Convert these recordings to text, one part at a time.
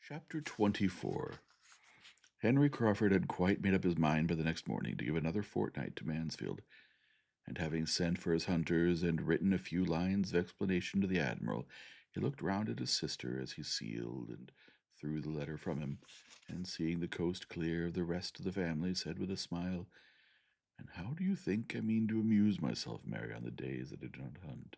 Chapter 24. Henry Crawford had quite made up his mind by the next morning to give another fortnight to Mansfield, and having sent for his hunters and written a few lines of explanation to the Admiral, he looked round at his sister as he sealed and threw the letter from him, and seeing the coast clear of the rest of the family, said with a smile, "And how do you think I mean to amuse myself, Mary, on the days that I do not hunt?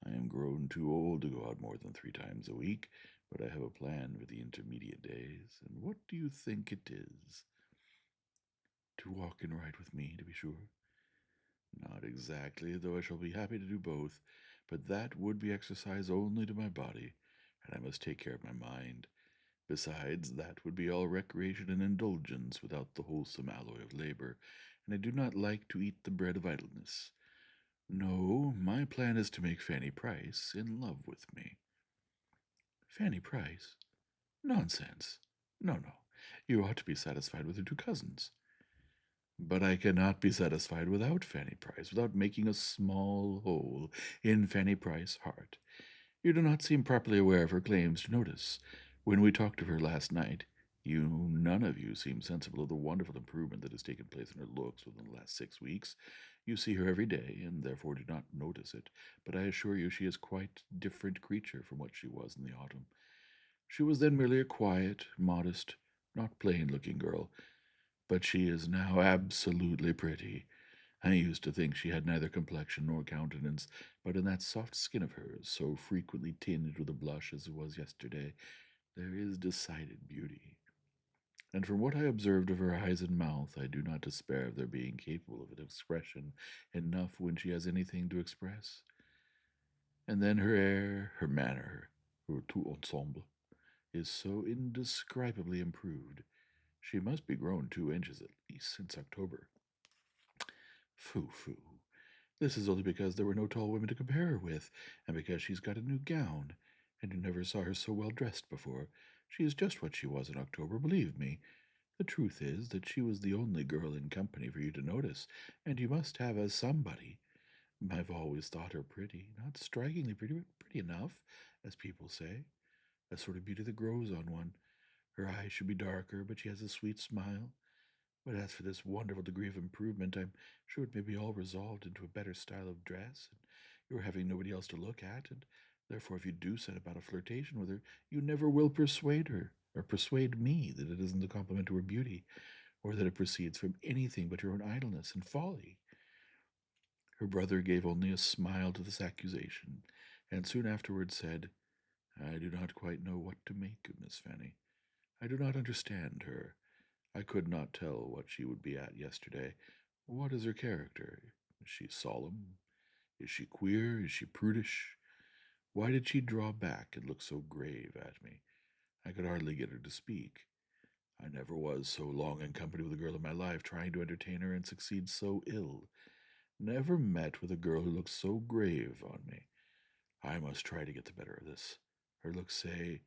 I am grown too old to go out more than 3 times a week, but I have a plan for the intermediate days. And what do you think it is?" "To walk and ride with me, to be sure." "Not exactly, though I shall be happy to do both, but that would be exercise only to my body, and I must take care of my mind. Besides, that would be all recreation and indulgence without the wholesome alloy of labor, and I do not like to eat the bread of idleness. No, my plan is to make Fanny Price in love with me." "Fanny Price? Nonsense! No, no. You ought to be satisfied with her 2 cousins." "But I cannot be satisfied without Fanny Price, without making a small hole in Fanny Price's heart. You do not seem properly aware of her claims to notice. When we talked of her last night, you none of you seemed sensible of the wonderful improvement that has taken place in her looks within the last 6 weeks. You see her every day, and therefore do not notice it, but I assure you she is quite a different creature from what she was in the autumn. She was then merely a quiet, modest, not plain-looking girl, but she is now absolutely pretty. I used to think she had neither complexion nor countenance, but in that soft skin of hers, so frequently tinged with a blush as it was yesterday, there is decided beauty. And from what I observed of her eyes and mouth, I do not despair of their being capable of an expression enough when she has anything to express. And then her air, her manner, her tout ensemble, is so indescribably improved. She must be grown 2 inches at least since October. Phoo, phoo. This is only because there were no tall women to compare her with, and because she's got a new gown, and you never saw her so well dressed before. She is just what she was in October, believe me. The truth is that she was the only girl in company for you to notice, and you must have as somebody. I've always thought her pretty, not strikingly pretty, but pretty enough, as people say. A sort of beauty that grows on one. Her eyes should be darker, but she has a sweet smile. But as for this wonderful degree of improvement, I'm sure it may be all resolved into a better style of dress, and your having nobody else to look at, and therefore if you do set about a flirtation with her, you never will persuade her, or persuade me that it isn't a compliment to her beauty, or that it proceeds from anything but your own idleness and folly." Her brother gave only a smile to this accusation, and soon afterwards said, "I do not quite know what to make of Miss Fanny. I do not understand her. I could not tell what she would be at yesterday. What is her character? Is she solemn? Is she queer? Is she prudish? Why did she draw back and look so grave at me? I could hardly get her to speak. I never was so long in company with a girl in my life, trying to entertain her and succeed so ill. Never met with a girl who looked so grave on me. I must try to get the better of this. Her looks say,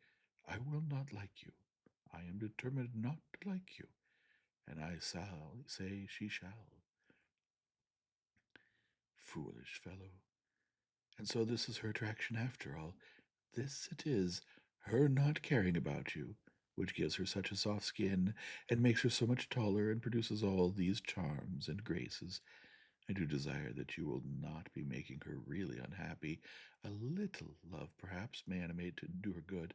I will not like you. I am determined not to like you, and I shall say she shall. Foolish fellow. And so this is her attraction after all. This it is, her not caring about you, which gives her such a soft skin, and makes her so much taller, and produces all these charms and graces. I do desire that you will not be making her really unhappy. A little love, perhaps, may animate to do her good,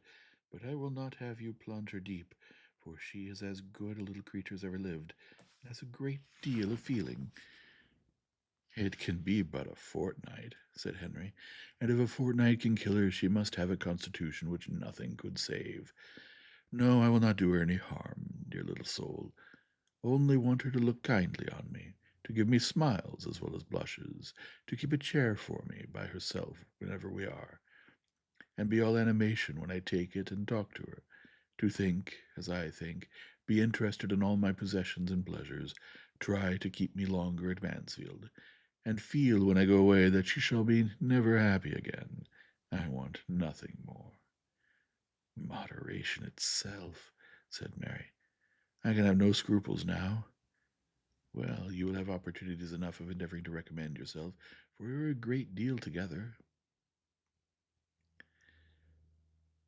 but I will not have you plunge her deep, for she is as good a little creature as ever lived, and has a great deal of feeling." "It can be but a fortnight," said Henry, "and if a fortnight can kill her, she must have a constitution which nothing could save. No, I will not do her any harm, dear little soul. Only want her to look kindly on me, to give me smiles as well as blushes, to keep a chair for me by herself whenever we are, and be all animation when I take it and talk to her, to think, as I think, be interested in all my possessions and pleasures, try to keep me longer at Mansfield, and feel when I go away that she shall be never happy again. I want nothing more." "Moderation itself," said Mary. "I can have no scruples now. Well, you will have opportunities enough of endeavoring to recommend yourself, for we are a great deal together."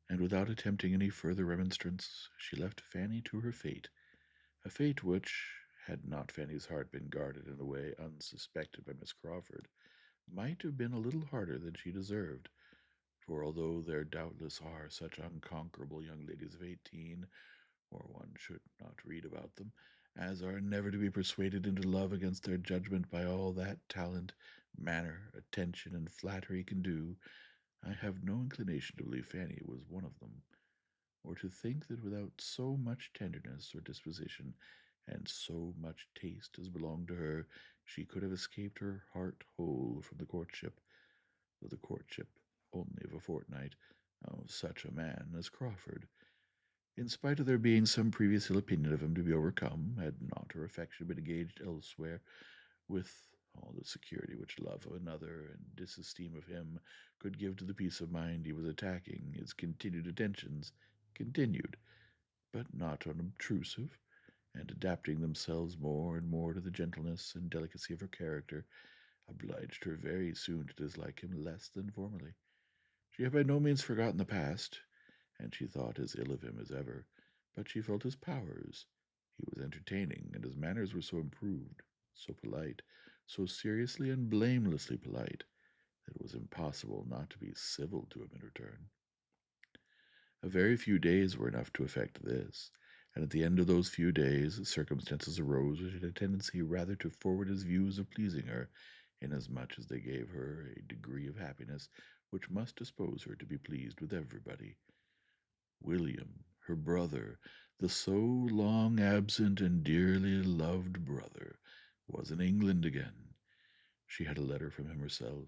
and without attempting any further remonstrance, she left Fanny to her fate, a fate which, had not Fanny's heart been guarded in a way unsuspected by Miss Crawford, might have been a little harder than she deserved. For although there doubtless are such unconquerable young ladies of 18, or one should not read about them, as are never to be persuaded into love against their judgment by all that talent, manner, attention, and flattery can do, I have no inclination to believe Fanny was one of them, or to think that without so much tenderness or disposition, and so much taste as belonged to her, she could have escaped her heart whole from the courtship, though the courtship only of a fortnight, of such a man as Crawford. In spite of there being some previous ill opinion of him to be overcome, had not her affection been engaged elsewhere, with all the security which love of another and disesteem of him could give to the peace of mind he was attacking, his continued attentions continued, but not unobtrusive, and adapting themselves more and more to the gentleness and delicacy of her character, obliged her very soon to dislike him less than formerly. She had by no means forgotten the past, and she thought as ill of him as ever, but she felt his powers. He was entertaining, and his manners were so improved, so polite, so seriously and blamelessly polite, that it was impossible not to be civil to him in return. A very few days were enough to effect this, and at the end of those few days circumstances arose which had a tendency rather to forward his views of pleasing her, inasmuch as they gave her a degree of happiness which must dispose her to be pleased with everybody. William, her brother, the so long absent and dearly loved brother, was in England again. She had a letter from him herself,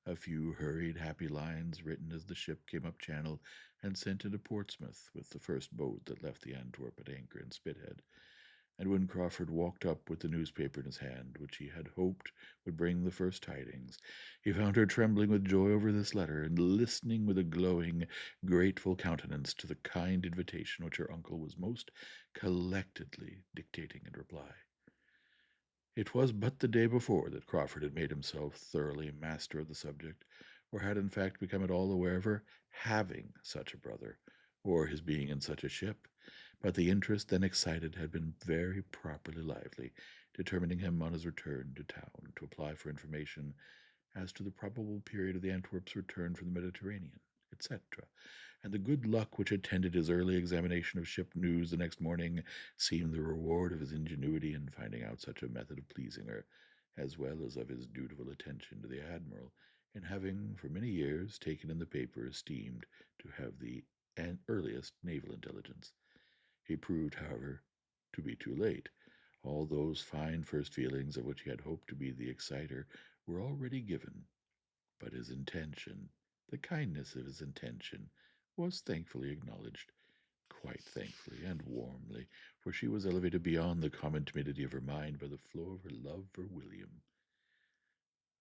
a few hurried, happy lines written as the ship came up channel and sent into Portsmouth with the first boat that left the Antwerp at anchor in Spithead. And when Crawford walked up with the newspaper in his hand, which he had hoped would bring the first tidings, he found her trembling with joy over this letter, and listening with a glowing, grateful countenance to the kind invitation which her uncle was most collectedly dictating in reply. It was but the day before that Crawford had made himself thoroughly master of the subject, or had in fact become at all aware of her having such a brother, or his being in such a ship, but the interest then excited had been very properly lively, determining him on his return to town to apply for information as to the probable period of the Antwerp's return from the Mediterranean, etc., and the good luck which attended his early examination of ship news the next morning seemed the reward of his ingenuity in finding out such a method of pleasing her, as well as of his dutiful attention to the admiral, in having for many years taken in the paper esteemed to have the earliest naval intelligence. He proved, however, to be too late. All those fine first feelings of which he had hoped to be the exciter were already given, but his intention, the kindness of his intention, was thankfully acknowledged, quite thankfully and warmly, for she was elevated beyond the common timidity of her mind by the flow of her love for William.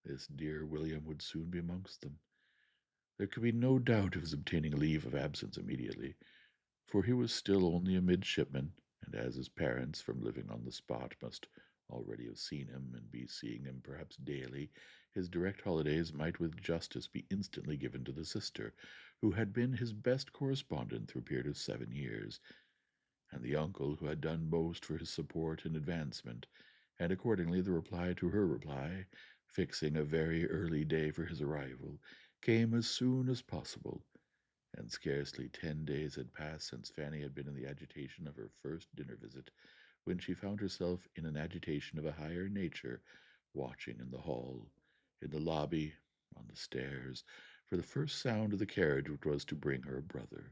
This dear William would soon be amongst them. There could be no doubt of his obtaining leave of absence immediately, for he was still only a midshipman, and as his parents, from living on the spot, must already have seen him and be seeing him perhaps daily, his direct holidays might with justice be instantly given to the sister, who had been his best correspondent through a period of 7 years, and the uncle who had done most for his support and advancement, and accordingly the reply to her reply, fixing a very early day for his arrival, came as soon as possible, and scarcely 10 days had passed since Fanny had been in the agitation of her first dinner visit, when she found herself in an agitation of a higher nature, watching in the hall, in the lobby, on the stairs, for the first sound of the carriage which was to bring her brother.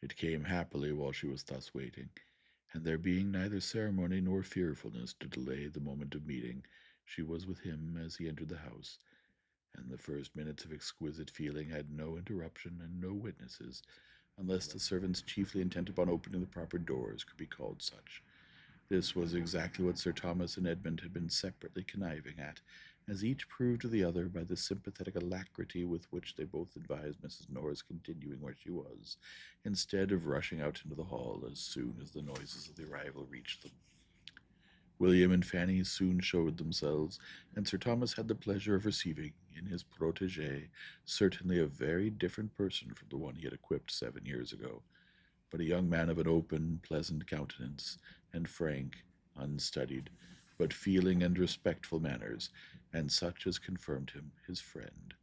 It came happily while she was thus waiting, and there being neither ceremony nor fearfulness to delay the moment of meeting, she was with him as he entered the house, and the first minutes of exquisite feeling had no interruption and no witnesses, unless the servants chiefly intent upon opening the proper doors could be called such. This was exactly what Sir Thomas and Edmund had been separately conniving at, as each proved to the other by the sympathetic alacrity with which they both advised Mrs. Norris continuing where she was, instead of rushing out into the hall as soon as the noises of the arrival reached them. William and Fanny soon showed themselves, and Sir Thomas had the pleasure of receiving in his protege certainly a very different person from the one he had equipped 7 years ago, but a young man of an open, pleasant countenance, and frank, unstudied, but feeling and respectful manners, and such as confirmed him his friend.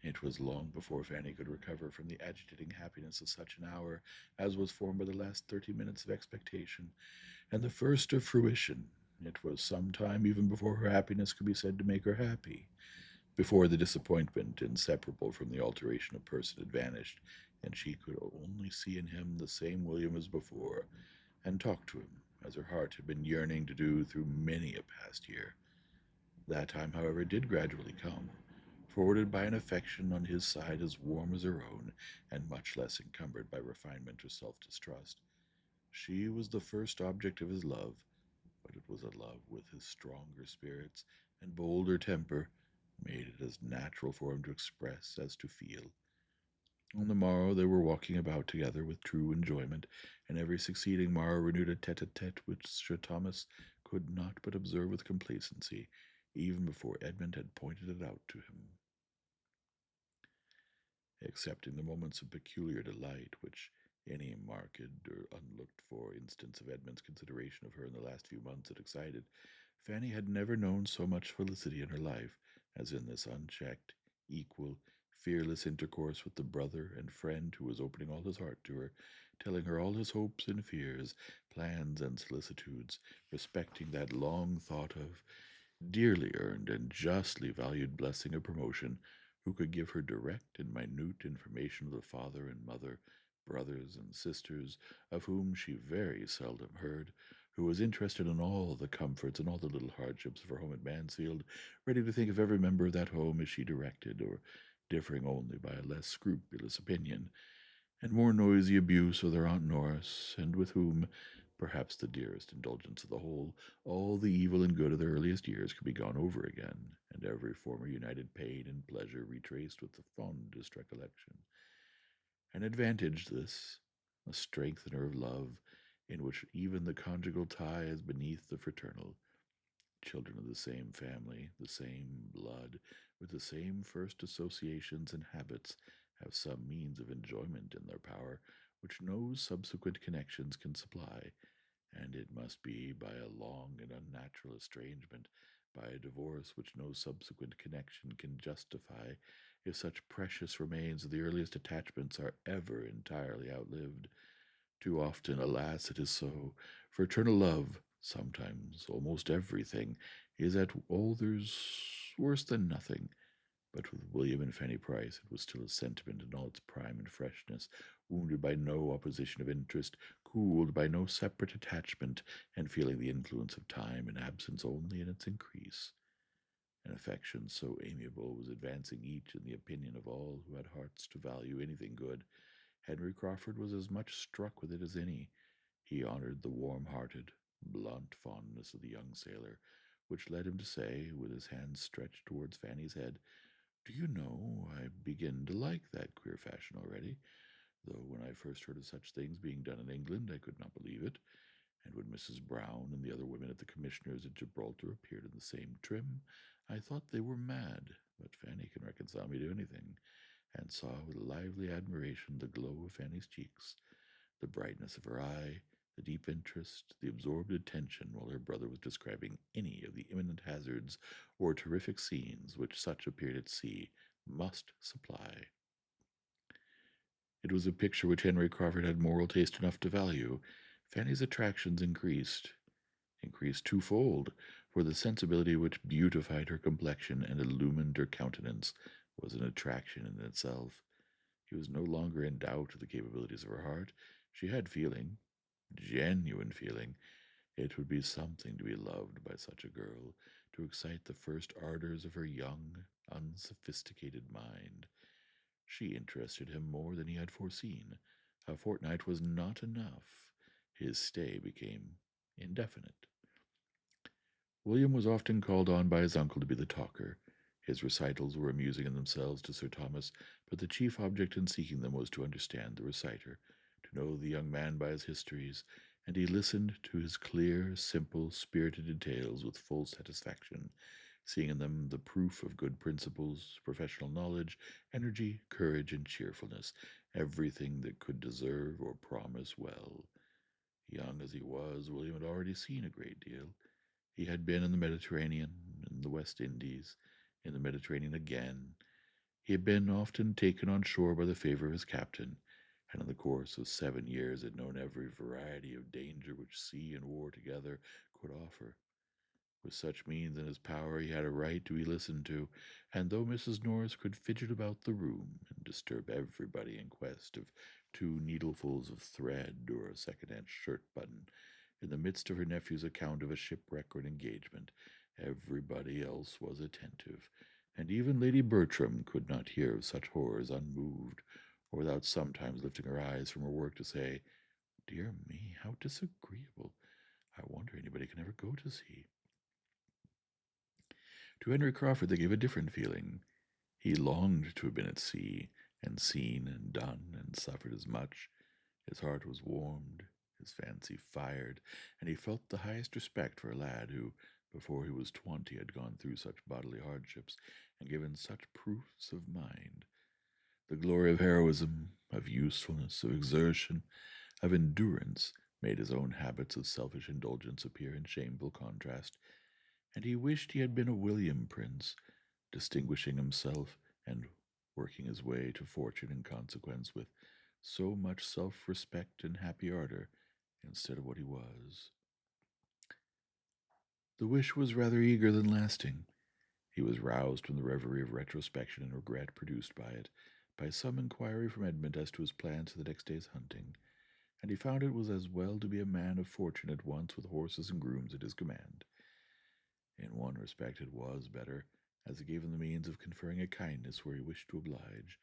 It was long before Fanny could recover from the agitating happiness of such an hour as was formed by the last 30 minutes of expectation, and the first of fruition. It was some time even before her happiness could be said to make her happy, before the disappointment inseparable from the alteration of person had vanished, and she could only see in him the same William as before, and talk to him as her heart had been yearning to do through many a past year. That time, however, did gradually come, forwarded by an affection on his side as warm as her own, and much less encumbered by refinement or self distrust. She was the first object of his love, but it was a love with his stronger spirits and bolder temper made it as natural for him to express as to feel. On the morrow they were walking about together with true enjoyment, and every succeeding morrow renewed a tete-a-tete which Sir Thomas could not but observe with complacency, even before Edmund had pointed it out to him. Excepting the moments of peculiar delight which any marked or unlooked for instance of Edmund's consideration of her in the last few months had excited, Fanny had never known so much felicity in her life as in this unchecked, equal, fearless intercourse with the brother and friend who was opening all his heart to her, telling her all his hopes and fears, plans and solicitudes, respecting that long thought of, dearly earned and justly valued blessing of promotion, who could give her direct and minute information of the father and mother, brothers and sisters, of whom she very seldom heard, who was interested in all the comforts and all the little hardships of her home at Mansfield, ready to think of every member of that home as she directed, or differing only by a less scrupulous opinion, and more noisy abuse of their Aunt Norris, and with whom, perhaps the dearest indulgence of the whole, all the evil and good of their earliest years could be gone over again, and every former united pain and pleasure retraced with the fondest recollection. An advantage this, a strengthener of love, in which even the conjugal tie is beneath the fraternal. Children of the same family, the same blood, with the same first associations and habits, have some means of enjoyment in their power which no subsequent connections can supply, and it must be by a long and unnatural estrangement, by a divorce which no subsequent connection can justify, if such precious remains of the earliest attachments are ever entirely outlived. Too often, alas, it is so. Fraternal love, sometimes almost everything, is at others worse than nothing. But with William and Fanny Price it was still a sentiment in all its prime and freshness, wounded by no opposition of interest, cooled by no separate attachment, and feeling the influence of time and absence only in its increase. An affection so amiable was advancing each in the opinion of all who had hearts to value anything good. Henry Crawford was as much struck with it as any. He honored the warm-hearted, blunt fondness of the young sailor, which led him to say, with his hand stretched towards Fanny's head, "Do you know, I begin to like that queer fashion already, though when I first heard of such things being done in England I could not believe it, and when Mrs. Brown and the other women at the Commissioner's at Gibraltar appeared in the same trim, I thought they were mad, but Fanny can reconcile me to anything, and saw with lively admiration the glow of Fanny's cheeks, the brightness of her eye, the deep interest, the absorbed attention while her brother was describing any of the imminent hazards or terrific scenes which such a period at sea must supply. It was a picture which Henry Crawford had moral taste enough to value. Fanny's attractions increased twofold, for the sensibility which beautified her complexion and illumined her countenance was an attraction in itself. He was no longer in doubt of the capabilities of her heart. She had feeling, genuine feeling. It would be something to be loved by such a girl, to excite the first ardors of her young, unsophisticated mind. She interested him more than he had foreseen. A fortnight was not enough. His stay became indefinite. William was often called on by his uncle to be the talker. His recitals were amusing in themselves to Sir Thomas, but the chief object in seeking them was to understand the reciter, to know the young man by his histories, and he listened to his clear, simple, spirited tales with full satisfaction, seeing in them the proof of good principles, professional knowledge, energy, courage, and cheerfulness, everything that could deserve or promise well. Young as he was, William had already seen a great deal. He had been in the Mediterranean, in the West Indies, in the Mediterranean again. He had been often taken on shore by the favor of his captain, and in the course of 7 years had known every variety of danger which sea and war together could offer. With such means in his power, he had a right to be listened to, and though Mrs. Norris could fidget about the room and disturb everybody in quest of 2 needlefuls of thread or a second-hand shirt button, in the midst of her nephew's account of a shipwreck or an engagement, everybody else was attentive, and even Lady Bertram could not hear of such horrors unmoved, or without sometimes lifting her eyes from her work to say, "Dear me, how disagreeable! I wonder anybody can ever go to sea." To Henry Crawford they gave a different feeling. He longed to have been at sea, and seen and done and suffered as much. His heart was warmed, his fancy fired, and he felt the highest respect for a lad who, before he was 20, had gone through such bodily hardships and given such proofs of mind. The glory of heroism, of usefulness, of exertion, of endurance, made his own habits of selfish indulgence appear in shameful contrast, and he wished he had been a William prince, distinguishing himself and working his way to fortune in consequence with so much self respect and happy ardor instead of what he was. The wish was rather eager than lasting. He was roused from the reverie of retrospection and regret produced by it, by some inquiry from Edmund as to his plans for the next day's hunting, and he found it was as well to be a man of fortune at once with horses and grooms at his command. In one respect it was better, as it gave him the means of conferring a kindness where he wished to oblige.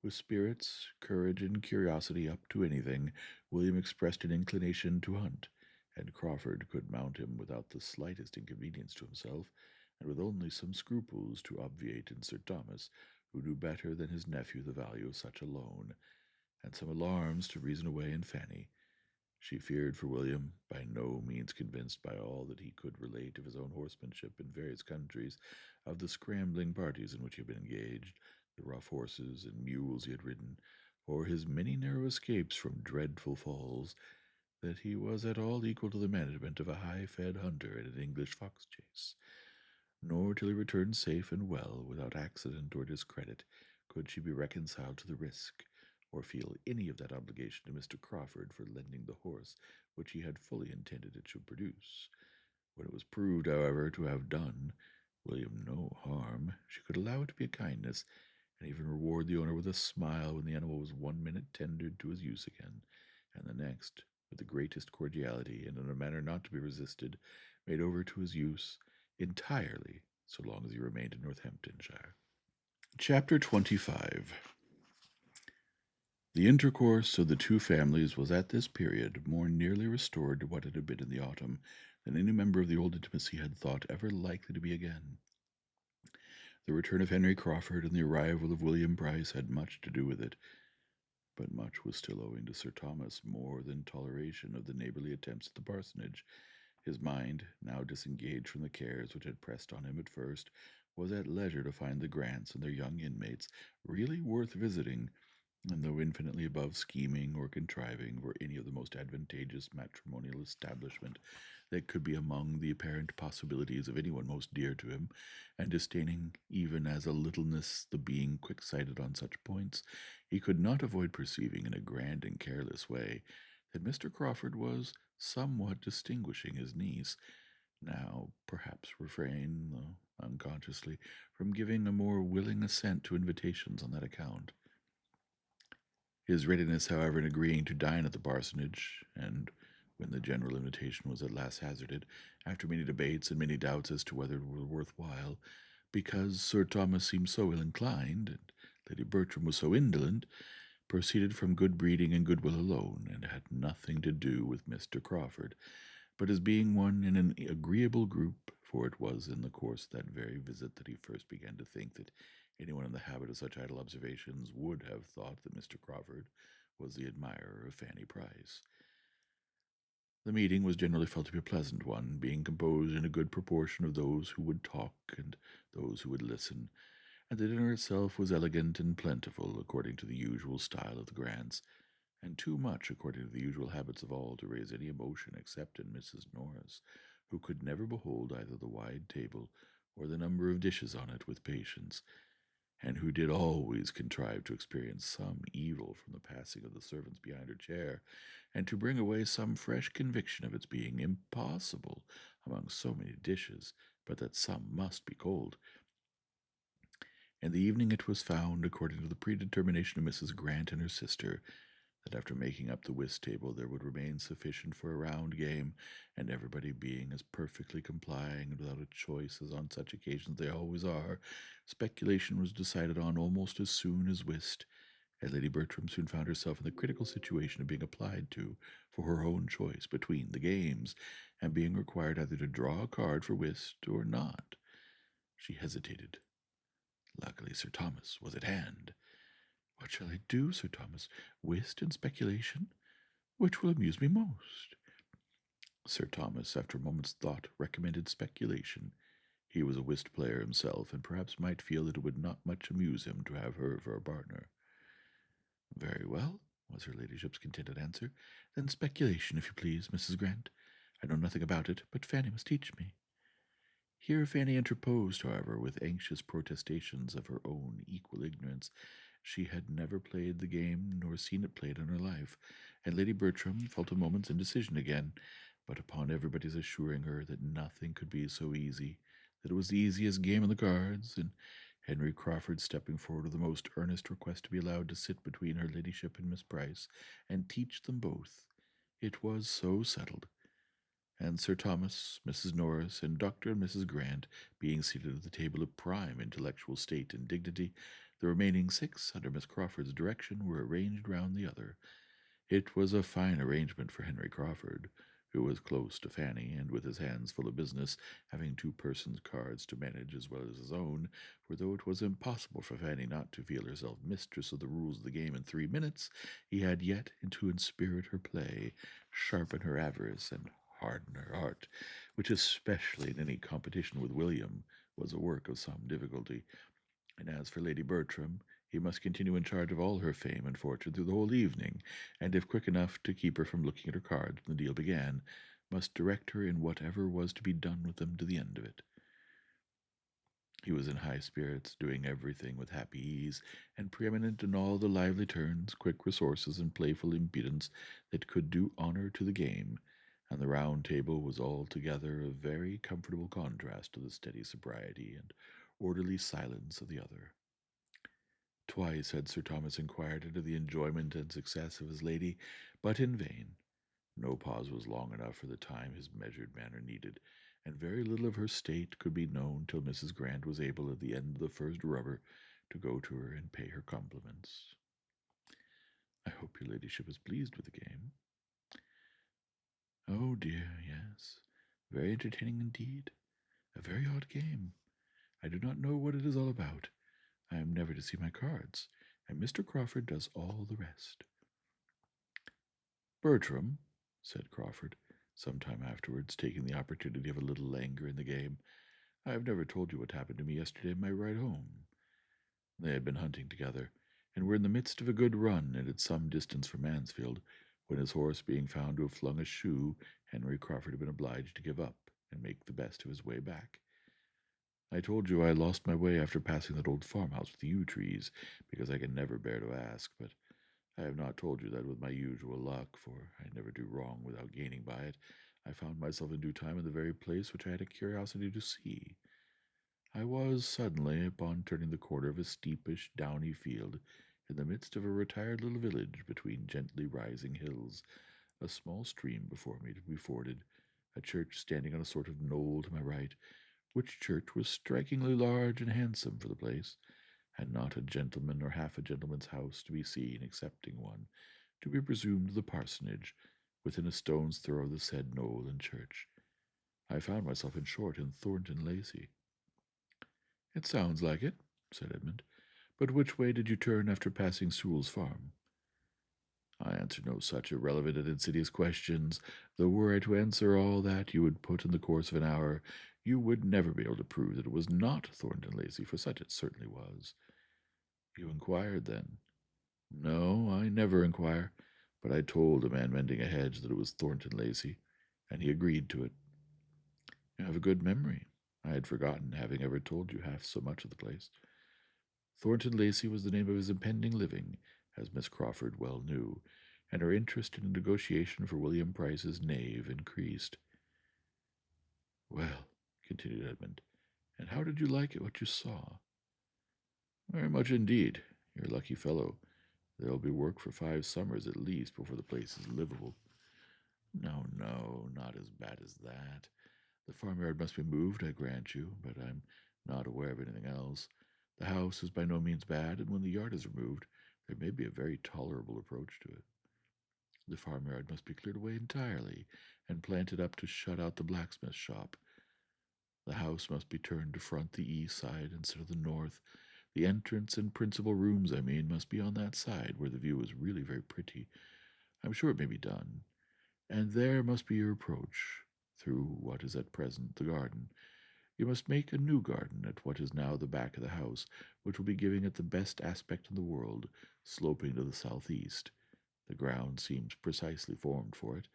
With spirits, courage, and curiosity up to anything, William expressed an inclination to hunt, and Crawford could mount him without the slightest inconvenience to himself, and with only some scruples to obviate in Sir Thomas, who knew better than his nephew the value of such a loan, and some alarms to reason away in Fanny. She feared for William, by no means convinced by all that he could relate of his own horsemanship in various countries, of the scrambling parties in which he had been engaged, the rough horses and mules he had ridden, or his many narrow escapes from dreadful falls, that he was at all equal to the management of a high-fed hunter at an English fox chase. Nor till he returned safe and well, without accident or discredit, could she be reconciled to the risk, or feel any of that obligation to Mr. Crawford for lending the horse which he had fully intended it should produce. When it was proved, however, to have done William no harm, she could allow it to be a kindness, and even reward the owner with a smile when the animal was 1 minute tendered to his use again, and the next, with the greatest cordiality, and in a manner not to be resisted, made over to his use entirely, so long as he remained in Northamptonshire. Chapter 25. The intercourse of the two families was at this period more nearly restored to what it had been in the autumn than any member of the old intimacy had thought ever likely to be again. The return of Henry Crawford and the arrival of William Price had much to do with it, but much was still owing to Sir Thomas more than toleration of the neighborly attempts at the parsonage. His mind, now disengaged from the cares which had pressed on him at first, was at leisure to find the Grants and their young inmates really worth visiting, and though infinitely above scheming or contriving for any of the most advantageous matrimonial establishment that could be among the apparent possibilities of anyone most dear to him, and disdaining even as a littleness the being quick-sighted on such points, he could not avoid perceiving in a grand and careless way that Mr. Crawford was somewhat distinguishing his niece, now perhaps refrain, though unconsciously, from giving a more willing assent to invitations on that account. His readiness, however, in agreeing to dine at the parsonage, and when the general invitation was at last hazarded, after many debates and many doubts as to whether it were worth while, because Sir Thomas seemed so ill inclined, and Lady Bertram was so indolent, proceeded from good breeding and goodwill alone, and had nothing to do with Mr. Crawford, but as being one in an agreeable group, for it was in the course of that very visit that he first began to think that anyone in the habit of such idle observations would have thought that Mr. Crawford was the admirer of Fanny Price. The meeting was generally felt to be a pleasant one, being composed in a good proportion of those who would talk and those who would listen, and the dinner itself was elegant and plentiful, according to the usual style of the Grants, and too much according to the usual habits of all to raise any emotion except in Mrs. Norris, who could never behold either the wide table or the number of dishes on it with patience, and who did always contrive to experience some evil from the passing of the servants behind her chair, and to bring away some fresh conviction of its being impossible among so many dishes, but that some must be cold. In the evening it was found, according to the predetermination of Mrs. Grant and her sister, that after making up the whist table there would remain sufficient for a round game, and everybody being as perfectly complying and without a choice as on such occasions they always are, speculation was decided on almost as soon as whist, and Lady Bertram soon found herself in the critical situation of being applied to for her own choice between the games, and being required either to draw a card for whist or not. She hesitated. Luckily Sir Thomas was at hand. "What shall I do, Sir Thomas? Whist and speculation? Which will amuse me most?" Sir Thomas, after a moment's thought, recommended speculation. He was a whist player himself, and perhaps might feel that it would not much amuse him to have her for a partner. "Very well," was her ladyship's contented answer. "Then speculation, if you please, Mrs. Grant. I know nothing about it, but Fanny must teach me." Here Fanny interposed, however, with anxious protestations of her own equal ignorance. She had never played the game nor seen it played in her life, and Lady Bertram felt a moment's indecision again, but upon everybody's assuring her that nothing could be so easy, that it was the easiest game in the cards, and Henry Crawford stepping forward with the most earnest request to be allowed to sit between her ladyship and Miss Price, and teach them both, it was so settled, and Sir Thomas, Mrs. Norris, and Dr. and Mrs. Grant being seated at the table of prime intellectual state and dignity, the remaining six, under Miss Crawford's direction, were arranged round the other. It was a fine arrangement for Henry Crawford, who was close to Fanny, and with his hands full of business, having two persons' cards to manage as well as his own, for though it was impossible for Fanny not to feel herself mistress of the rules of the game in 3 minutes, he had yet to inspirit her play, sharpen her avarice, and harden her heart, which, especially in any competition with William, was a work of some difficulty. And as for Lady Bertram, he must continue in charge of all her fame and fortune through the whole evening, and if quick enough to keep her from looking at her cards when the deal began, must direct her in whatever was to be done with them to the end of it. He was in high spirits, doing everything with happy ease, and preeminent in all the lively turns, quick resources, and playful impudence that could do honor to the game, and the round table was altogether a very comfortable contrast to the steady sobriety and orderly silence of the other. Twice had Sir Thomas inquired into the enjoyment and success of his lady, but in vain. No pause was long enough for the time his measured manner needed, and very little of her state could be known till Mrs. Grant was able, at the end of the first rubber, to go to her and pay her compliments. "I hope your ladyship is pleased with the game." "Oh dear, yes. Very entertaining indeed. A very odd game. I do not know what it is all about. I am never to see my cards, and Mr. Crawford does all the rest." "Bertram," said Crawford, some time afterwards, taking the opportunity of a little languor in the game, "I have never told you what happened to me yesterday in my ride home." They had been hunting together, and were in the midst of a good run, and at some distance from Mansfield, when his horse being found to have flung a shoe, Henry Crawford had been obliged to give up, and make the best of his way back. I told you I lost my way after passing that old farmhouse with the yew trees, because I can never bear to ask, but I have not told you that with my usual luck, for I never do wrong without gaining by it. I found myself in due time in the very place which I had a curiosity to see. I was suddenly, upon turning the corner of a steepish, downy field, in the midst of a retired little village between gently rising hills, a small stream before me to be forded, a church standing on a sort of knoll to my right, which church was strikingly large and handsome for the place, and not a gentleman or half a gentleman's house to be seen excepting one, to be presumed the parsonage, within a stone's throw of the said knoll and church. I found myself, in short, in Thornton Lacey. "It sounds like it," said Edmund. "But which way did you turn after passing Sewell's farm?" I answer no such irrelevant and insidious questions, though were I to answer all that you would put in the course of an hour, you would never be able to prove that it was not Thornton Lacey, for such it certainly was. You inquired, then? No, I never inquire, but I told a man mending a hedge that it was Thornton Lacey, and he agreed to it. You have a good memory. I had forgotten having ever told you half so much of the place. Thornton Lacey was the name of his impending living, as Miss Crawford well knew, and her interest in a negotiation for William Price's knave increased. Well, continued Edmund, and how did you like it, what you saw? Very much indeed. You're a lucky fellow. There'll be work for 5 summers at least before the place is livable. No, no, not as bad as that. The farmyard must be moved, I grant you, but I'm not aware of anything else. The house is by no means bad, and when the yard is removed, there may be a very tolerable approach to it. The farmyard must be cleared away entirely, and planted up to shut out the blacksmith's shop. The house must be turned to front the east side instead of the north. The entrance and principal rooms, I mean, must be on that side where the view is really very pretty. I'm sure it may be done. And there must be your approach, through what is at present the garden. You must make a new garden at what is now the back of the house, which will be giving it the best aspect in the world, sloping to the southeast. The ground seems precisely formed for it.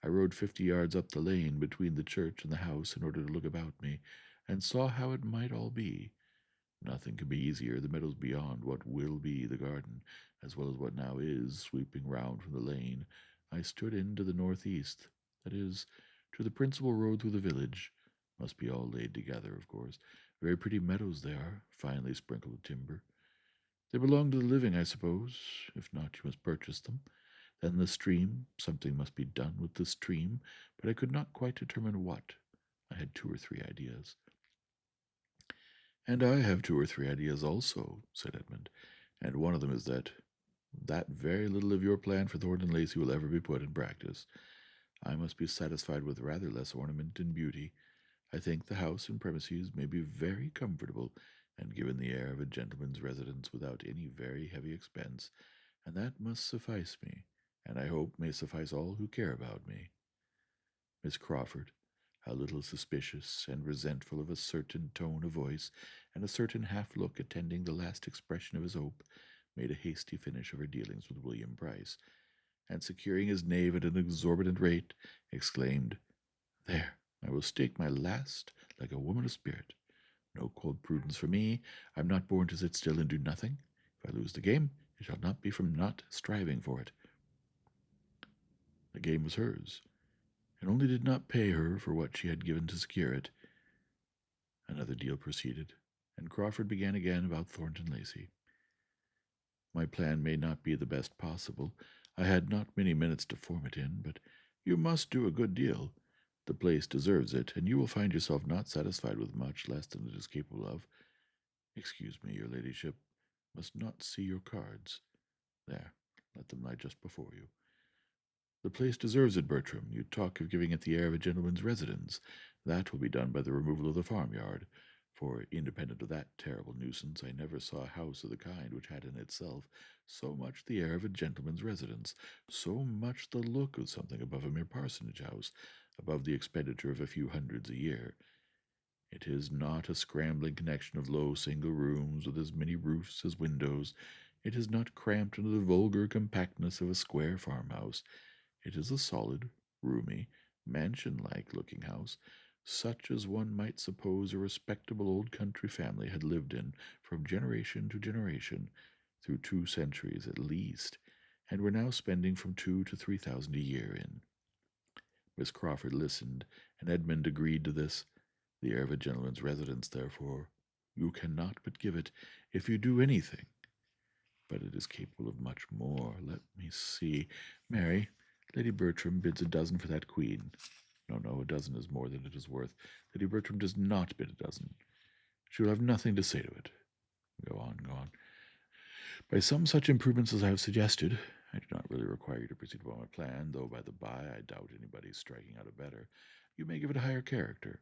I rode 50 yards up the lane between the church and the house in order to look about me, and saw how it might all be. Nothing can be easier. The meadows beyond what will be the garden, as well as what now is, sweeping round from the lane, I stood in to the northeast, that is, to the principal road through the village. Must be all laid together, of course. Very pretty meadows they are, finely sprinkled with timber. They belong to the living, I suppose. If not, you must purchase them. Then the stream, something must be done with the stream, but I could not quite determine what. I had 2 or 3 ideas. And I have 2 or 3 ideas also, said Edmund, and one of them is that very little of your plan for Thornton Lacey will ever be put in practice. I must be satisfied with rather less ornament and beauty. I think the house and premises may be very comfortable, and given the air of a gentleman's residence without any very heavy expense, and that must suffice me, and I hope may suffice all who care about me. Miss Crawford, a little suspicious and resentful of a certain tone of voice and a certain half look attending the last expression of his hope, made a hasty finish of her dealings with William Price, and securing his knave at an exorbitant rate, exclaimed, There, I will stake my last like a woman of spirit. No cold prudence for me. I'm not born to sit still and do nothing. If I lose the game, it shall not be from not striving for it. The game was hers, and only did not pay her for what she had given to secure it. Another deal proceeded, and Crawford began again about Thornton Lacey. My plan may not be the best possible. I had not many minutes to form it in, but you must do a good deal. The place deserves it, and you will find yourself not satisfied with much less than it is capable of. Excuse me, your ladyship must not see your cards. There, let them lie just before you. The place deserves it, Bertram. You talk of giving it the air of a gentleman's residence. That will be done by the removal of the farmyard, for, independent of that terrible nuisance, I never saw a house of the kind which had in itself so much the air of a gentleman's residence, so much the look of something above a mere parsonage house, above the expenditure of a few hundreds a year. It is not a scrambling connection of low single rooms with as many roofs as windows. It is not cramped into the vulgar compactness of a square farmhouse. It is a solid, roomy, mansion-like looking house, such as one might suppose a respectable old country family had lived in from generation to generation, through 2 centuries at least, and were now spending from 2 to 3 thousand a year in. Miss Crawford listened, and Edmund agreed to this. The air of a gentleman's residence, therefore, you cannot but give it, if you do anything. But it is capable of much more. Let me see. Mary, Lady Bertram bids a dozen for that queen. No, no, a dozen is more than it is worth. Lady Bertram does not bid a dozen. She will have nothing to say to it. Go on, go on. By some such improvements as I have suggested, I do not really require you to proceed upon my plan, though by the by I doubt anybody's striking out a better. You may give it a higher character.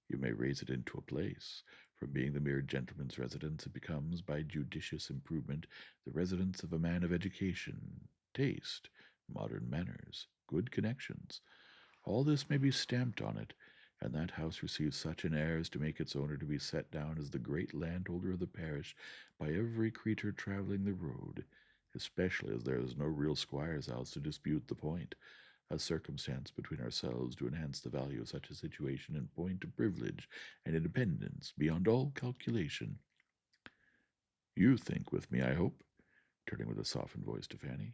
You may raise it into a place. From being the mere gentleman's residence, it becomes, by judicious improvement, the residence of a man of education, taste, modern manners, good connections. All this may be stamped on it, and that house receives such an heir as to make its owner to be set down as the great landholder of the parish by every creature travelling the road, especially as there is no real squire's house to dispute the point, a circumstance between ourselves to enhance the value of such a situation in point of privilege and independence beyond all calculation. You think with me, I hope, turning with a softened voice to Fanny.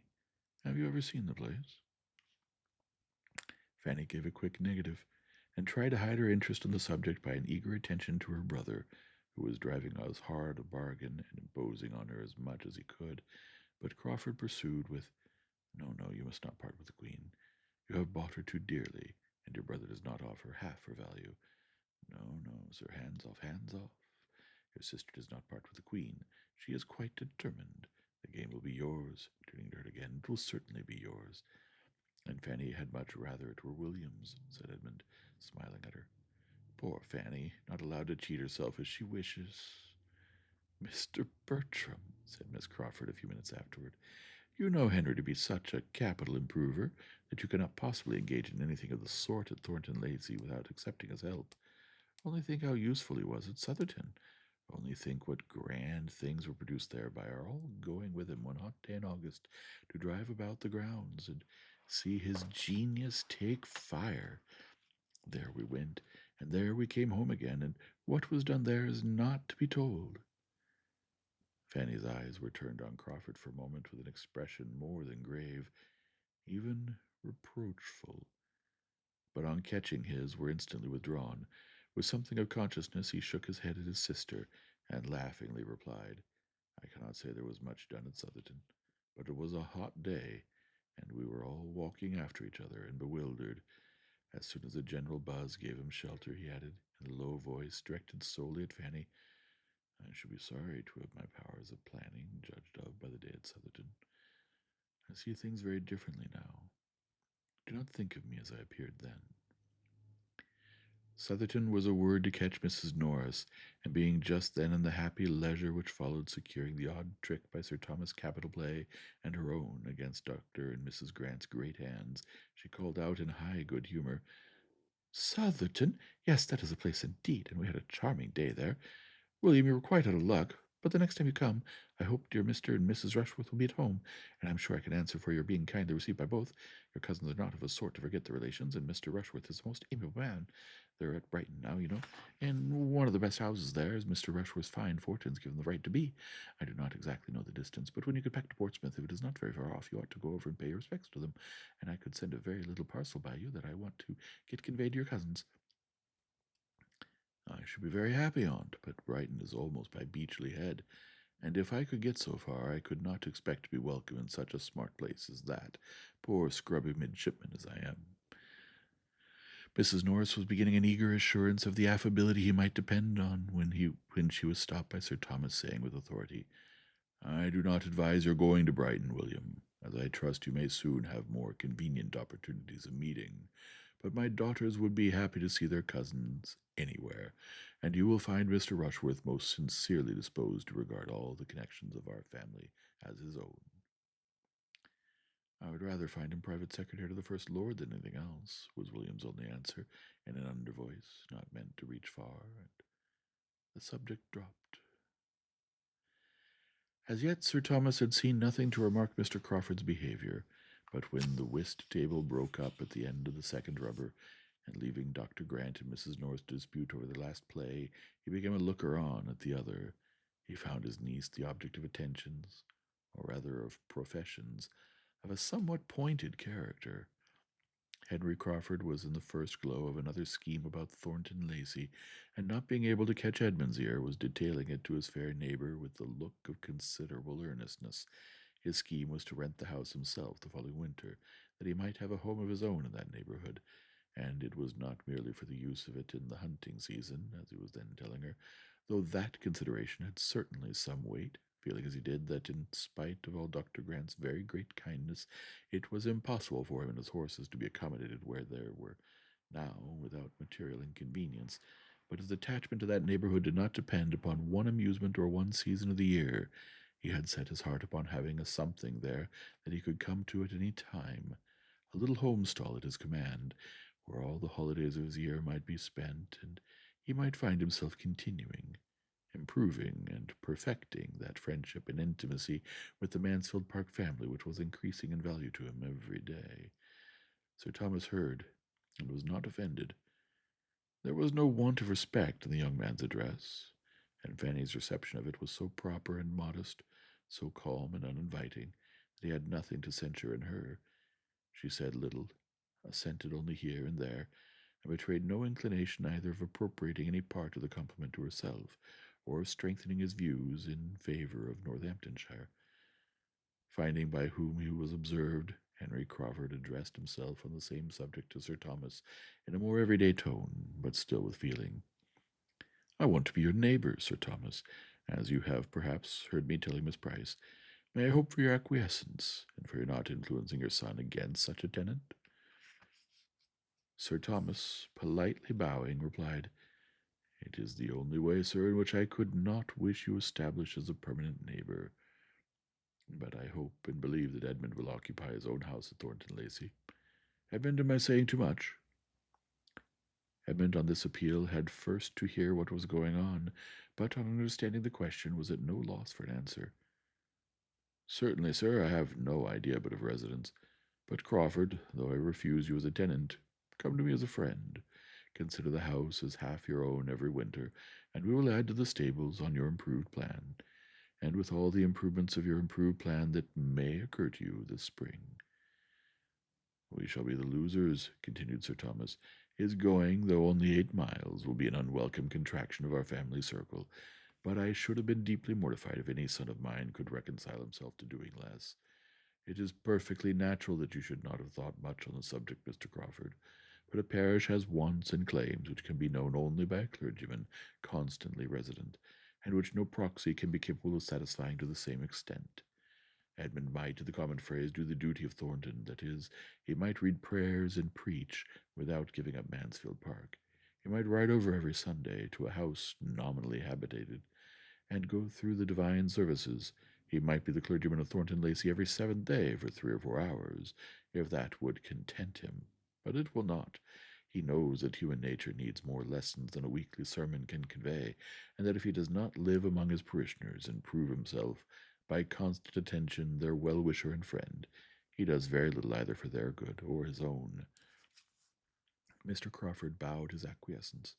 Have you ever seen the place? Fanny gave a quick negative, and tried to hide her interest in the subject by an eager attention to her brother, who was driving as hard a bargain and imposing on her as much as he could. But Crawford pursued with, "No, no, you must not part with the Queen. You have bought her too dearly, and your brother does not offer half her value. No, no, sir, hands off, hands off. Your sister does not part with the Queen. She is quite determined. The game will be yours." Turning to her again, "It will certainly be yours." "And Fanny had much rather it were William's," said Edmund, smiling at her. "Poor Fanny, not allowed to cheat herself as she wishes." "Mr. Bertram," said Miss Crawford a few minutes afterward, "you know Henry to be such a capital improver that you cannot possibly engage in anything of the sort at Thornton Lacey without accepting his help. Only think how useful he was at Southerton. Only think what grand things were produced there by our all going with him one hot day in August to drive about the grounds and see his genius take fire. There we went, and there we came home again, and what was done there is not to be told." Fanny's eyes were turned on Crawford for a moment with an expression more than grave, even reproachful, but on catching his were instantly withdrawn. With something of consciousness he shook his head at his sister, and laughingly replied, "I cannot say there was much done at Southerton, but it was a hot day, and we were all walking after each other and bewildered. As soon as the general buzz gave him shelter, he added, in a low voice directed solely at Fanny, I should be sorry to have my powers of planning judged of by the day at Southerton. I see things very differently now. Do not think of me as I appeared then." Southerton was a word to catch Mrs. Norris, and being just then in the happy leisure which followed securing the odd trick by Sir Thomas' capital play and her own against Dr. and Mrs. Grant's great hands, she called out in high good humour, "Southerton? Yes, that is a place indeed, and we had a charming day there. William, you were quite out of luck, but the next time you come, I hope dear Mr. and Mrs. Rushworth will be at home, and I'm sure I can answer for your being kindly received by both. Your cousins are not of a sort to forget their relations, and Mr. Rushworth is a most amiable man. They're at Brighton now, you know, and one of the best houses there, as Mr. Rushworth's fine fortunes give him the right to be. I do not exactly know the distance, but when you get back to Portsmouth, if it is not very far off, you ought to go over and pay your respects to them, and I could send a very little parcel by you that I want to get conveyed to your cousins." "I should be very happy on't, but Brighton is almost by Beechley Head, and if I could get so far, I could not expect to be welcome in such a smart place as that, poor scrubby midshipman as I am." Mrs. Norris was beginning an eager assurance of the affability he might depend on when she was stopped by Sir Thomas saying with authority, "I do not advise your going to Brighton, William, as I trust you may soon have more convenient opportunities of meeting. But my daughters would be happy to see their cousins anywhere, and you will find Mr. Rushworth most sincerely disposed to regard all the connections of our family as his own." "I would rather find him private secretary to the First Lord than anything else," was William's only answer, in an under voice, not meant to reach far, and the subject dropped. As yet Sir Thomas had seen nothing to remark Mr. Crawford's behaviour, but when the whist table broke up at the end of the second rubber, and leaving Dr. Grant and Mrs. North to dispute over the last play, he became a looker-on at the other. He found his niece the object of attentions, or rather of professions, of a somewhat pointed character. Henry Crawford was in the first glow of another scheme about Thornton Lacey, and not being able to catch Edmund's ear, was detailing it to his fair neighbour with the look of considerable earnestness. His scheme was to rent the house himself the following winter, that he might have a home of his own in that neighbourhood, and it was not merely for the use of it in the hunting season, as he was then telling her, though that consideration had certainly some weight, feeling as he did that, in spite of all Dr. Grant's very great kindness, it was impossible for him and his horses to be accommodated where they were now without material inconvenience. But his attachment to that neighbourhood did not depend upon one amusement or one season of the year. He had set his heart upon having a something there that he could come to at any time, a little homestall at his command, where all the holidays of his year might be spent, and he might find himself continuing, improving, and perfecting that friendship and intimacy with the Mansfield Park family which was increasing in value to him every day. Sir Thomas heard, and was not offended. There was no want of respect in the young man's address, and Fanny's reception of it was so proper and modest, so calm and uninviting, that he had nothing to censure in her. She said little, assented only here and there, and betrayed no inclination either of appropriating any part of the compliment to herself, or of strengthening his views in favour of Northamptonshire. Finding by whom he was observed, Henry Crawford addressed himself on the same subject to Sir Thomas in a more everyday tone, but still with feeling. "I want to be your neighbour, Sir Thomas, as you have perhaps heard me telling Miss Price. May I hope for your acquiescence, and for your not influencing your son against such a tenant?" Sir Thomas, politely bowing, replied, "It is the only way, sir, in which I could not wish you established as a permanent neighbour. But I hope and believe that Edmund will occupy his own house at Thornton Lacey. Edmund, am I saying too much?" Edmund on this appeal had first to hear what was going on, but on understanding the question was at no loss for an answer. "Certainly, sir, I have no idea but of residence. But, Crawford, though I refuse you as a tenant, come to me as a friend. Consider the house as half your own every winter, and we will add to the stables on your improved plan, and with all the improvements of your improved plan that may occur to you this spring." "We shall be the losers," continued Sir Thomas. "His going, though only 8 miles, will be an unwelcome contraction of our family circle, but I should have been deeply mortified if any son of mine could reconcile himself to doing less. It is perfectly natural that you should not have thought much on the subject, Mr. Crawford, but a parish has wants and claims which can be known only by a clergyman constantly resident, and which no proxy can be capable of satisfying to the same extent. Edmund might, to the common phrase, do the duty of Thornton, that is, he might read prayers and preach without giving up Mansfield Park. He might ride over every Sunday to a house nominally habitated, and go through the divine services. He might be the clergyman of Thornton Lacey every seventh day for 3 or 4 hours, if that would content him. But it will not. He knows that human nature needs more lessons than a weekly sermon can convey, and that if he does not live among his parishioners and prove himself by constant attention their well-wisher and friend, he does very little either for their good or his own. Mr. Crawford bowed his acquiescence.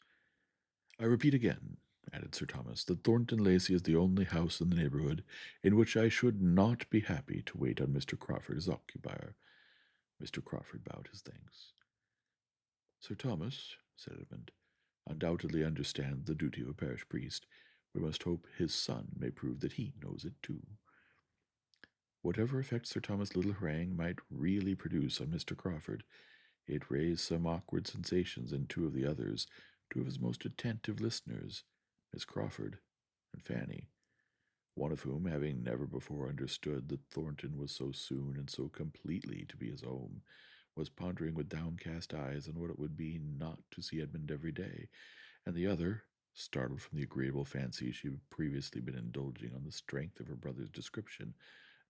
"I repeat again," added Sir Thomas, "that Thornton Lacey is the only house in the neighbourhood in which I should not be happy to wait on Mr. Crawford as occupier." Mr. Crawford bowed his thanks. "Sir Thomas," said Edmund, "undoubtedly understands the duty of a parish priest. We must hope his son may prove that he knows it too." Whatever effect Sir Thomas' little harangue might really produce on Mr. Crawford, it raised some awkward sensations in two of the others, two of his most attentive listeners, Miss Crawford and Fanny, one of whom, having never before understood that Thornton was so soon and so completely to be his home, was pondering with downcast eyes on what it would be not to see Edmund every day, and the other, startled from the agreeable fancy she had previously been indulging on the strength of her brother's description,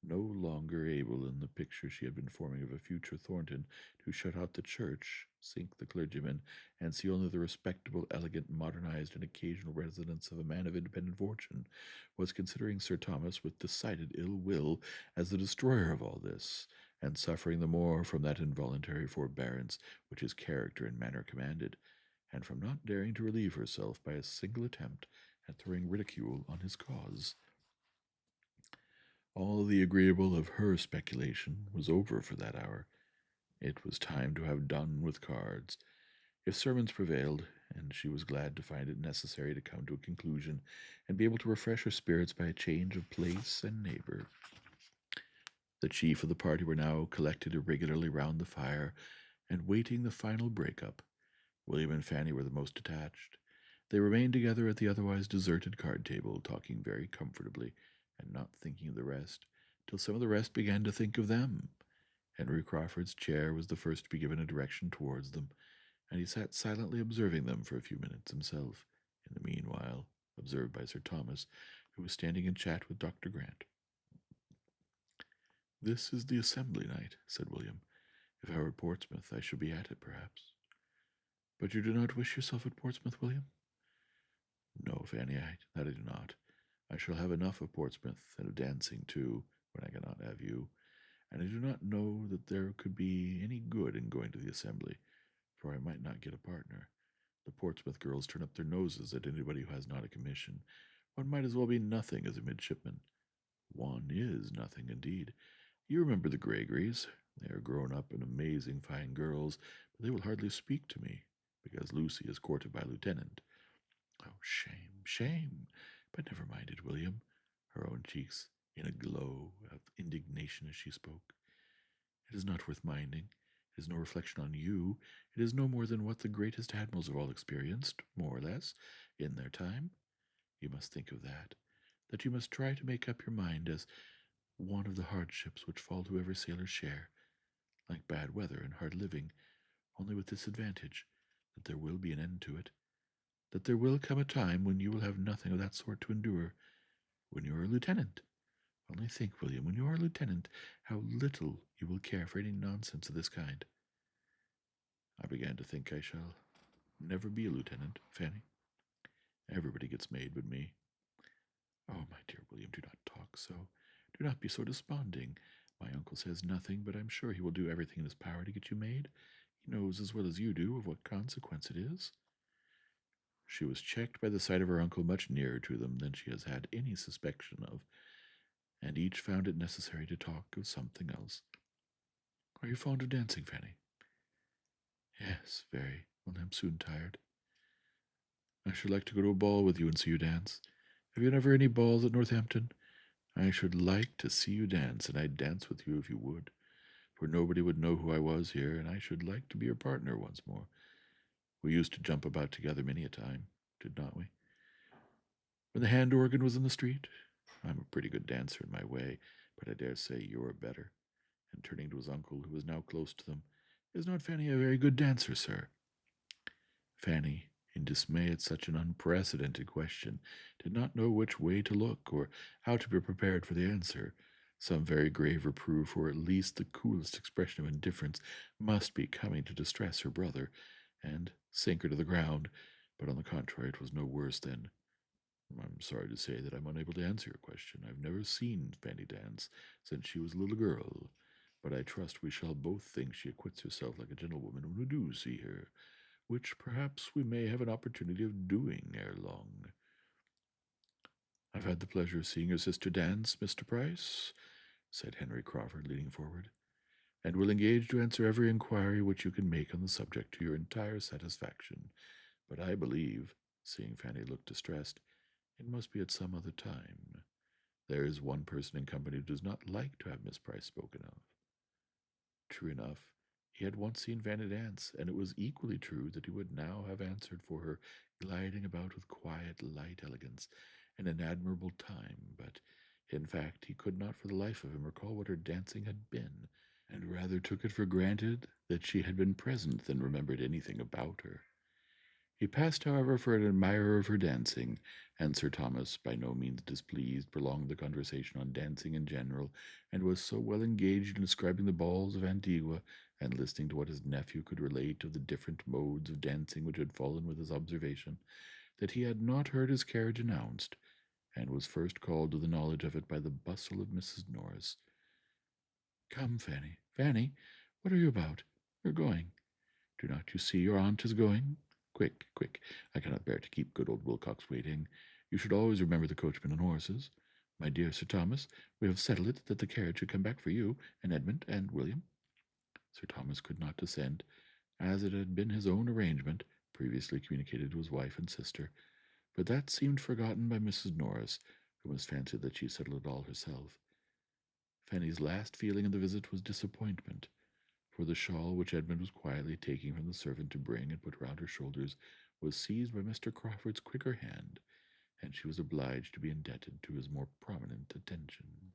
no longer able in the picture she had been forming of a future Thornton to shut out the church, sink the clergyman, and see only the respectable, elegant, modernized, and occasional residence of a man of independent fortune, was considering Sir Thomas with decided ill will as the destroyer of all this, and suffering the more from that involuntary forbearance which his character and manner commanded, and from not daring to relieve herself by a single attempt at throwing ridicule on his cause. All the agreeable of her speculation was over for that hour. It was time to have done with cards. If sermons prevailed, and she was glad to find it necessary to come to a conclusion, and be able to refresh her spirits by a change of place and neighbour. The chief of the party were now collected irregularly round the fire, and waiting the final break-up. William and Fanny were the most attached. They remained together at the otherwise deserted card-table, talking very comfortably, and not thinking of the rest, till some of the rest began to think of them. Henry Crawford's chair was the first to be given a direction towards them, and he sat silently observing them for a few minutes himself, in the meanwhile observed by Sir Thomas, who was standing in chat with Dr. Grant. "This is the assembly night," said William. "If I were at Portsmouth, I should be at it, perhaps." "But you do not wish yourself at Portsmouth, William?" "No, Fanny, that I do not. I shall have enough of Portsmouth, and of dancing too, when I cannot have you, and I do not know that there could be any good in going to the assembly, for I might not get a partner. The Portsmouth girls turn up their noses at anybody who has not a commission. One might as well be nothing as a midshipman. One is nothing, indeed. You remember the Gregories. They are grown up and amazing fine girls, but they will hardly speak to me, because Lucy is courted by a lieutenant. Oh, shame, shame! But never mind it, William." Her own cheeks in a glow of indignation as she spoke. "It is not worth minding. It is no reflection on you. It is no more than what the greatest admirals have all experienced, more or less, in their time. You must think of that you must try to make up your mind as one of the hardships which fall to every sailor's share, like bad weather and hard living, only with this advantage, that there will be an end to it, that there will come a time when you will have nothing of that sort to endure, when you are a lieutenant. Only think, William, when you are a lieutenant, how little you will care for any nonsense of this kind." "I began to think I shall never be a lieutenant, Fanny. Everybody gets made but me." "Oh, my dear William, do not talk so. Do not be so desponding. My uncle says nothing, but I'm sure he will do everything in his power to get you made. He knows as well as you do of what consequence it is." She was checked by the sight of her uncle much nearer to them than she has had any suspicion of, and each found it necessary to talk of something else. "Are you fond of dancing, Fanny?" "Yes, very. Only I'm soon tired." "I should like to go to a ball with you and see you dance. Have you never any balls at Northampton? I should like to see you dance, and I'd dance with you if you would, for nobody would know who I was here, and I should like to be your partner once more. We used to jump about together many a time, did not we? When the hand organ was in the street? I'm a pretty good dancer in my way, but I dare say you're better." And turning to his uncle, who was now close to them, "Is not Fanny a very good dancer, sir?" Fanny, in dismay at such an unprecedented question, did not know which way to look, or how to be prepared for the answer. Some very grave reproof, or at least the coolest expression of indifference, must be coming to distress her brother, and sink her to the ground, but on the contrary it was no worse than, "I'm sorry to say that I'm unable to answer your question. I've never seen Fanny dance since she was a little girl, but I trust we shall both think she acquits herself like a gentlewoman when we do see her, which perhaps we may have an opportunity of doing ere long." "I've had the pleasure of seeing your sister dance, Mr. Price," said Henry Crawford, leaning forward, "and will engage to answer every inquiry which you can make on the subject to your entire satisfaction. But I believe," seeing Fanny look distressed, "it must be at some other time. There is one person in company who does not like to have Miss Price spoken of." True enough, he had once seen Fanny dance, and it was equally true that he would now have answered for her gliding about with quiet, light elegance, and an admirable time, but, in fact, he could not for the life of him recall what her dancing had been, and rather took it for granted that she had been present than remembered anything about her. He passed, however, for an admirer of her dancing, and Sir Thomas, by no means displeased, prolonged the conversation on dancing in general, and was so well engaged in describing the balls of Antigua, and listening to what his nephew could relate of the different modes of dancing which had fallen with his observation, that he had not heard his carriage announced, and was first called to the knowledge of it by the bustle of Mrs. Norris. "Come, Fanny, Fanny, what are you about? You're going. Do not you see your aunt is going? Quick, quick, I cannot bear to keep good old Wilcox waiting. You should always remember the coachman and horses. My dear Sir Thomas, we have settled it that the carriage should come back for you, and Edmund, and William." Sir Thomas could not descend, as it had been his own arrangement, previously communicated to his wife and sister, but that seemed forgotten by Mrs. Norris, who must fancy that she settled it all herself. Fanny's last feeling in the visit was disappointment, for the shawl which Edmund was quietly taking from the servant to bring and put round her shoulders was seized by Mr. Crawford's quicker hand, and she was obliged to be indebted to his more prominent attention.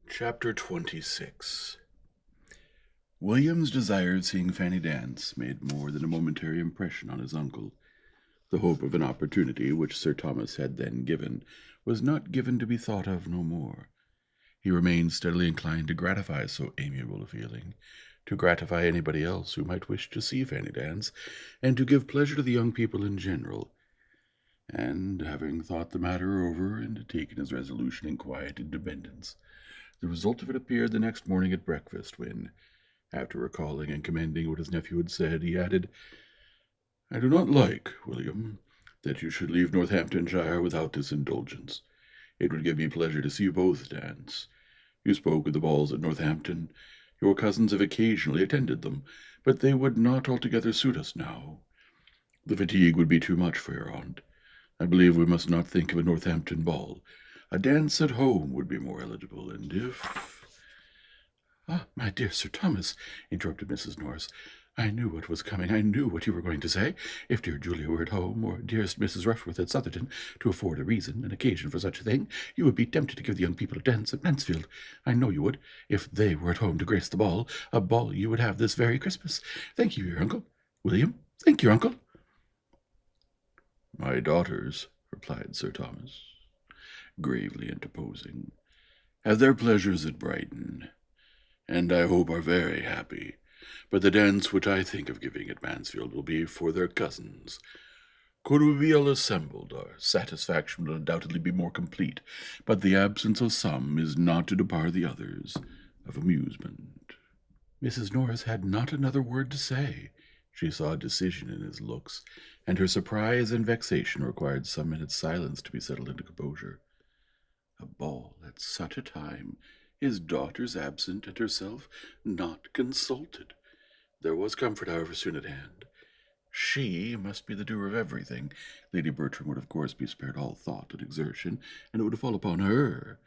Chapter 26. William's desire of seeing Fanny dance made more than a momentary impression on his uncle. The hope of an opportunity which Sir Thomas had then given was not given to be thought of no more. He remained steadily inclined to gratify so amiable a feeling, to gratify anybody else who might wish to see Fanny dance, and to give pleasure to the young people in general. And, having thought the matter over and taken his resolution in quiet independence, the result of it appeared the next morning at breakfast, when, after recalling and commending what his nephew had said, he added, "I do not like, William, that you should leave Northamptonshire without this indulgence. It would give me pleasure to see you both dance. You spoke of the balls at Northampton. Your cousins have occasionally attended them, but they would not altogether suit us now. The fatigue would be too much for your aunt. I believe we must not think of a Northampton ball. A dance at home would be more eligible, and if—" "Ah, my dear Sir Thomas," interrupted Mrs. Norris, "I knew what was coming. I knew what you were going to say. If dear Julia were at home, or dearest Mrs. Rushworth at Southerton, to afford a reason, an occasion for such a thing, you would be tempted to give the young people a dance at Mansfield. I know you would. If they were at home to grace the ball, a ball you would have this very Christmas. Thank you, your uncle. William, thank your uncle." "My daughters," replied Sir Thomas, gravely interposing, "have their pleasures at Brighton, and I hope are very happy. But the dance which I think of giving at Mansfield will be for their cousins. Could we be all assembled, our satisfaction will undoubtedly be more complete, but the absence of some is not to debar the others of amusement." Mrs. Norris had not another word to say. She saw decision in his looks, and her surprise and vexation required some minutes' silence to be settled into composure. A ball at such a time, his daughters absent, and herself not consulted. There was comfort, however, soon at hand. She must be the doer of everything. Lady Bertram would, of course, be spared all thought and exertion, and it would fall upon her.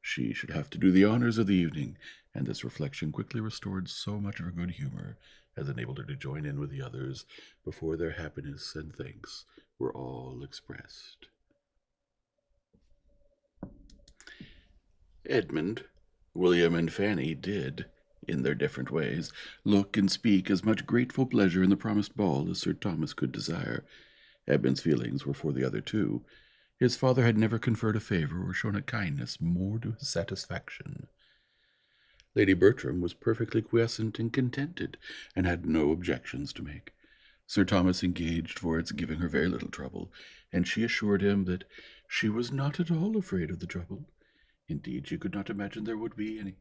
She should have to do the honors of the evening, and this reflection quickly restored so much of her good humor as enabled her to join in with the others before their happiness and thanks were all expressed. Edmund, William, and Fanny did, in their different ways, look and speak as much grateful pleasure in the promised ball as Sir Thomas could desire. Edmund's feelings were for the other two. His father had never conferred a favor or shown a kindness more to his satisfaction. Lady Bertram was perfectly quiescent and contented, and had no objections to make. Sir Thomas engaged for its giving her very little trouble, and she assured him that she was not at all afraid of the trouble. Indeed, she could not imagine there would be any.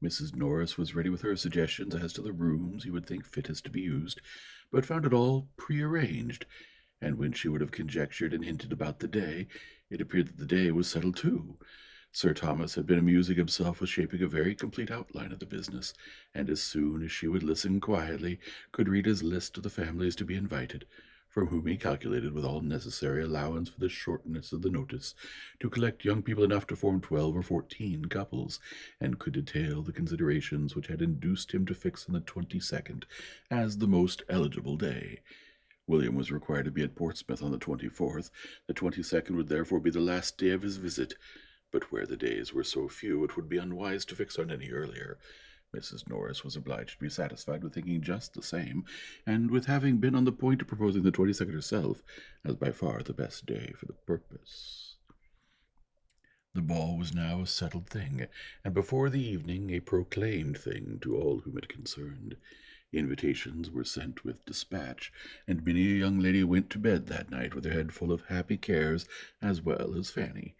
Mrs. Norris was ready with her suggestions as to the rooms he would think fittest to be used, but found it all prearranged, and when she would have conjectured and hinted about the day, it appeared that the day was settled too. Sir Thomas had been amusing himself with shaping a very complete outline of the business, and as soon as she would listen quietly, could read his list of the families to be invited, from whom he calculated, with all necessary allowance for the shortness of the notice, to collect young people enough to form 12 or 14 couples, and could detail the considerations which had induced him to fix on the 22nd as the most eligible day. William was required to be at Portsmouth on the 24th. The 22nd would therefore be the last day of his visit, but where the days were so few, it would be unwise to fix on any earlier. Mrs. Norris was obliged to be satisfied with thinking just the same, and with having been on the point of proposing the 22nd herself as by far the best day for the purpose. The ball was now a settled thing, and before the evening a proclaimed thing to all whom it concerned. Invitations were sent with dispatch, and many a young lady went to bed that night with her head full of happy cares as well as Fanny.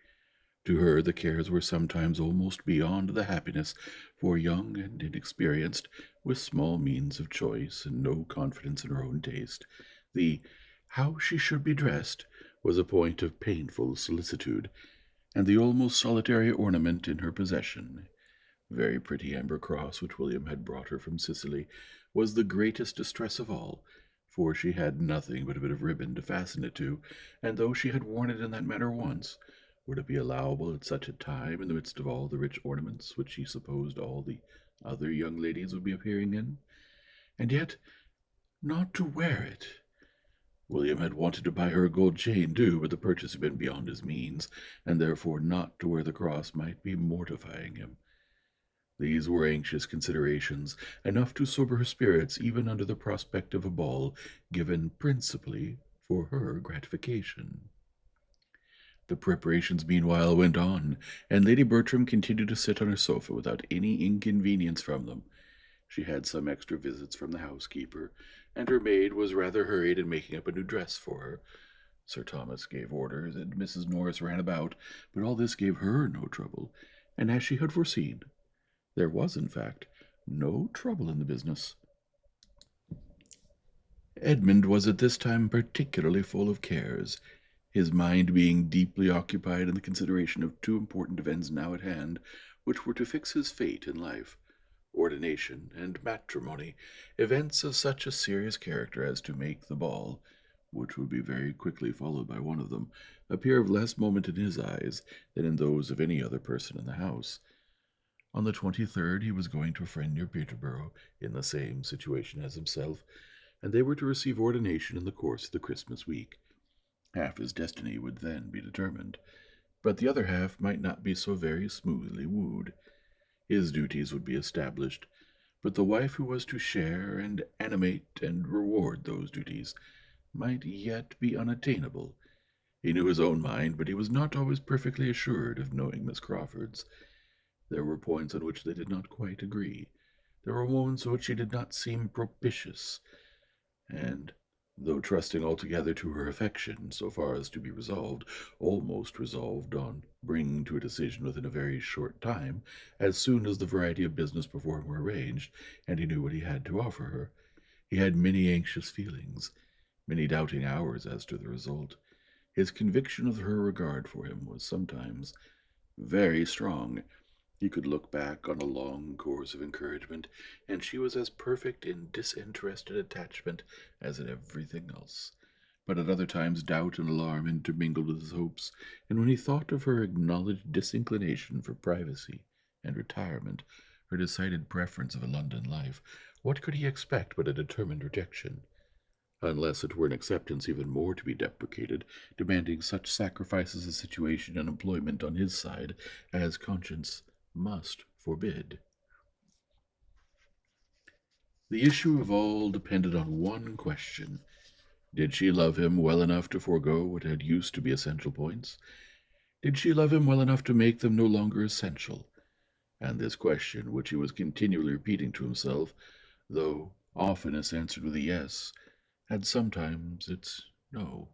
To her the cares were sometimes almost beyond the happiness, for young and inexperienced, with small means of choice and no confidence in her own taste, the how she should be dressed was a point of painful solicitude, and the almost solitary ornament in her possession, very pretty amber cross which William had brought her from Sicily, was the greatest distress of all, for she had nothing but a bit of ribbon to fasten it to, and though she had worn it in that manner once, would it be allowable at such a time, in the midst of all the rich ornaments which she supposed all the other young ladies would be appearing in? And yet not to wear it. William had wanted to buy her a gold chain too, but the purchase had been beyond his means, and therefore not to wear the cross might be mortifying him. These were anxious considerations, enough to sober her spirits even under the prospect of a ball given principally for her gratification. The preparations meanwhile went on, and Lady Bertram continued to sit on her sofa without any inconvenience from them. She had some extra visits from the housekeeper, and her maid was rather hurried in making up a new dress for her. Sir Thomas gave orders, and Mrs. Norris ran about, but all this gave her no trouble, and as she had foreseen, there was, in fact, no trouble in the business. Edmund was at this time particularly full of cares, his mind being deeply occupied in the consideration of two important events now at hand, which were to fix his fate in life, ordination and matrimony, events of such a serious character as to make the ball, which would be very quickly followed by one of them, appear of less moment in his eyes than in those of any other person in the house. On the 23rd he was going to a friend near Peterborough, in the same situation as himself, and they were to receive ordination in the course of the Christmas week. Half his destiny would then be determined, but the other half might not be so very smoothly wooed. His duties would be established, but the wife who was to share and animate and reward those duties might yet be unattainable. He knew his own mind, but he was not always perfectly assured of knowing Miss Crawford's. There were points on which they did not quite agree. There were moments in which she did not seem propitious, and, though trusting altogether to her affection so far as to be resolved, almost resolved on bringing to a decision within a very short time, as soon as the variety of business before him were arranged, and he knew what he had to offer her, he had many anxious feelings, many doubting hours as to the result. His conviction of her regard for him was sometimes very strong. He could look back on a long course of encouragement, and she was as perfect in disinterested attachment as in everything else. But at other times doubt and alarm intermingled with his hopes, and when he thought of her acknowledged disinclination for privacy and retirement, her decided preference of a London life, what could he expect but a determined rejection? Unless it were an acceptance even more to be deprecated, demanding such sacrifices of situation and employment on his side as conscience must forbid. The issue of all depended on one question. Did she love him well enough to forego what had used to be essential points? Did she love him well enough to make them no longer essential? And this question, which he was continually repeating to himself, though oftenest answered with a yes, had sometimes its no.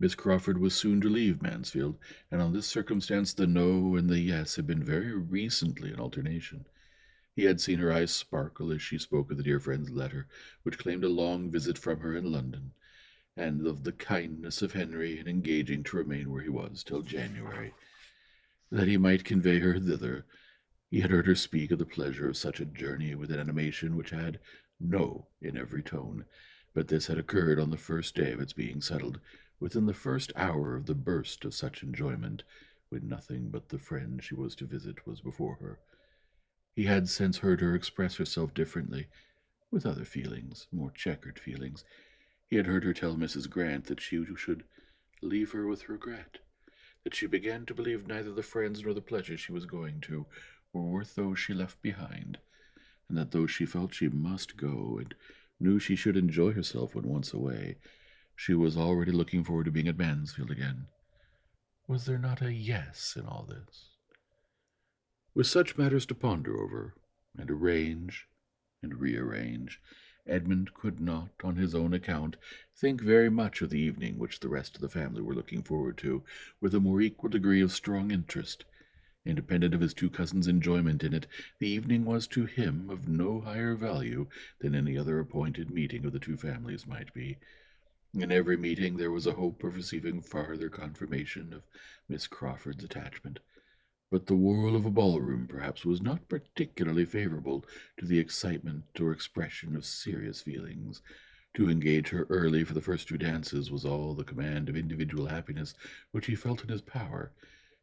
Miss Crawford was soon to leave Mansfield, and on this circumstance the no and the yes had been very recently in alternation. He had seen her eyes sparkle as she spoke of the dear friend's letter, which claimed a long visit from her in London, and of the kindness of Henry in engaging to remain where he was till January, that he might convey her thither. He had heard her speak of the pleasure of such a journey with an animation which had no in every tone, but this had occurred on the first day of its being settled, within the first hour of the burst of such enjoyment, when nothing but the friend she was to visit was before her. He had since heard her express herself differently, with other feelings, more checkered feelings. He had heard her tell Mrs. Grant that she should leave her with regret, that she began to believe neither the friends nor the pleasures she was going to were worth those she left behind, and that though she felt she must go, and knew she should enjoy herself when once away, she was already looking forward to being at Mansfield again. Was there not a yes in all this? With such matters to ponder over, and arrange, and rearrange, Edmund could not, on his own account, think very much of the evening which the rest of the family were looking forward to, with a more equal degree of strong interest. Independent of his two cousins' enjoyment in it, the evening was to him of no higher value than any other appointed meeting of the two families might be. In every meeting there was a hope of receiving farther confirmation of Miss Crawford's attachment, but the whirl of a ballroom perhaps was not particularly favorable to the excitement or expression of serious feelings. To engage her early for the first two dances was all the command of individual happiness which he felt in his power,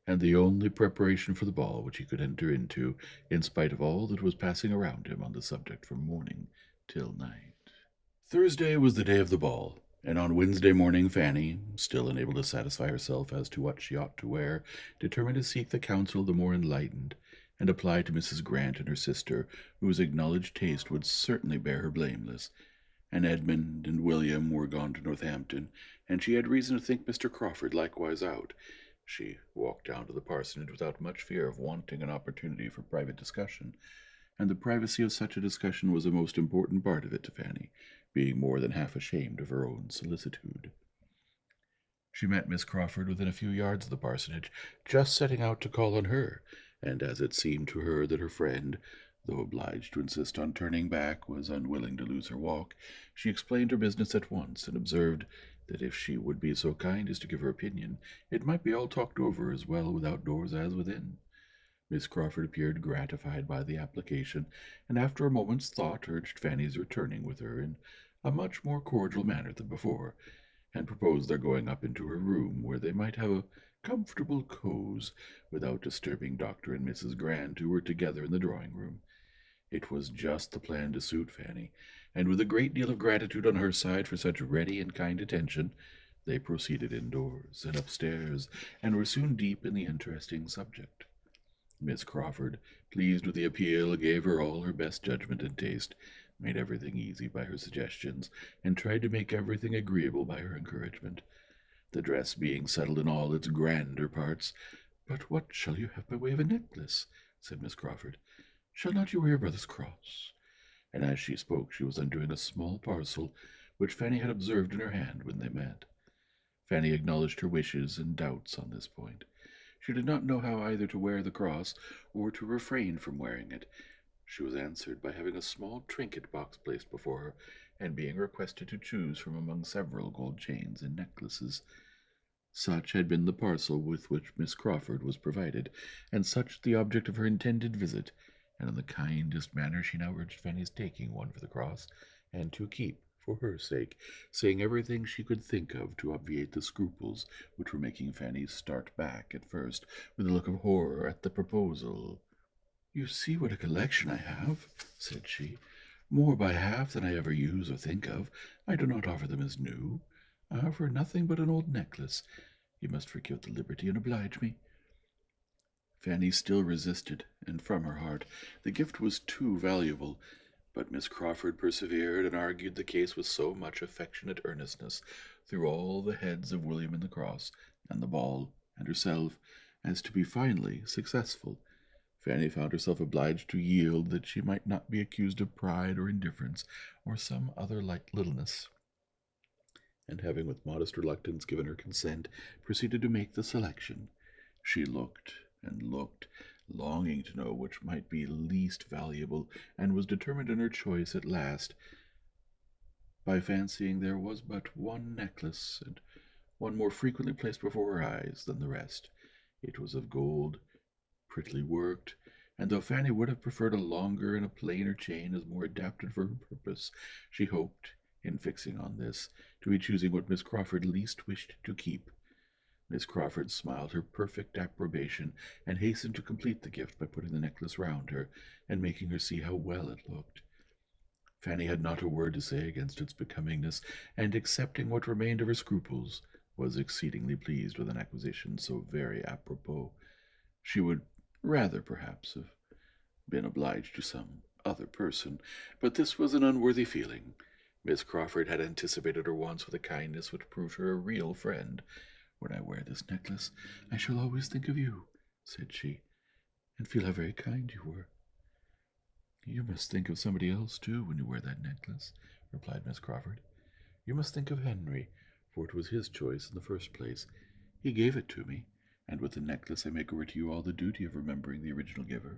and the only preparation for the ball which he could enter into, in spite of all that was passing around him on the subject from morning till night. Thursday was the day of the ball, and on Wednesday morning Fanny, still unable to satisfy herself as to what she ought to wear, determined to seek the counsel of the more enlightened, and apply to Mrs. Grant and her sister, whose acknowledged taste would certainly bear her blameless, and Edmund and William were gone to Northampton, and she had reason to think Mr. Crawford likewise out. She walked down to the parsonage without much fear of wanting an opportunity for private discussion, and the privacy of such a discussion was a most important part of it to Fanny, being more than half ashamed of her own solicitude. She met Miss Crawford within a few yards of the parsonage, just setting out to call on her, and as it seemed to her that her friend, though obliged to insist on turning back, was unwilling to lose her walk, she explained her business at once, and observed that if she would be so kind as to give her opinion, it might be all talked over as well without doors as within. Miss Crawford appeared gratified by the application, and after a moment's thought urged Fanny's returning with her in a much more cordial manner than before, and proposed their going up into her room, where they might have a comfortable cause without disturbing Dr. and Mrs. Grant, who were together in the drawing-room. It was just the plan to suit Fanny, and with a great deal of gratitude on her side for such ready and kind attention, they proceeded indoors and upstairs, and were soon deep in the interesting subject. Miss Crawford, pleased with the appeal, gave her all her best judgment and taste, made everything easy by her suggestions, and tried to make everything agreeable by her encouragement. The dress being settled in all its grander parts. "But what shall you have by way of a necklace?" said Miss Crawford. "Shall not you wear your brother's cross?" And as she spoke she was undoing a small parcel which Fanny had observed in her hand when they met. Fanny acknowledged her wishes and doubts on this point. She did not know how either to wear the cross or to refrain from wearing it. She was answered by having a small trinket box placed before her, and being requested to choose from among several gold chains and necklaces. Such had been the parcel with which Miss Crawford was provided, and such the object of her intended visit, and in the kindest manner she now urged Fanny's taking one for the cross, and to keep, for her sake, saying everything she could think of to obviate the scruples which were making Fanny start back at first with a look of horror at the proposal. "You see what a collection I have," said she, "more by half than I ever use or think of. I do not offer them as new. I offer nothing but an old necklace. You must forgive the liberty and oblige me." Fanny still resisted, and from her heart the gift was too valuable, but Miss Crawford persevered and argued the case with so much affectionate earnestness through all the heads of William and the Cross, and the ball, and herself, as to be finally successful. Fanny found herself obliged to yield, that she might not be accused of pride or indifference, or some other light littleness, and having with modest reluctance given her consent, proceeded to make the selection. She looked and looked, longing to know which might be least valuable, and was determined in her choice at last, by fancying there was but one necklace, and one more frequently placed before her eyes than the rest. It was of gold, prettily worked, and though Fanny would have preferred a longer and a plainer chain as more adapted for her purpose, she hoped, in fixing on this, to be choosing what Miss Crawford least wished to keep. Miss Crawford smiled her perfect approbation, and hastened to complete the gift by putting the necklace round her, and making her see how well it looked. Fanny had not a word to say against its becomingness, and, excepting what remained of her scruples, was exceedingly pleased with an acquisition so very apropos. She would rather, perhaps, have been obliged to some other person, but this was an unworthy feeling. Miss Crawford had anticipated her wants with a kindness which proved her a real friend. "When I wear this necklace, I shall always think of you," said she, "and feel how very kind you were." "You must think of somebody else, too, when you wear that necklace," replied Miss Crawford. "You must think of Henry, for it was his choice in the first place. He gave it to me, and with the necklace I make over to you all the duty of remembering the original giver.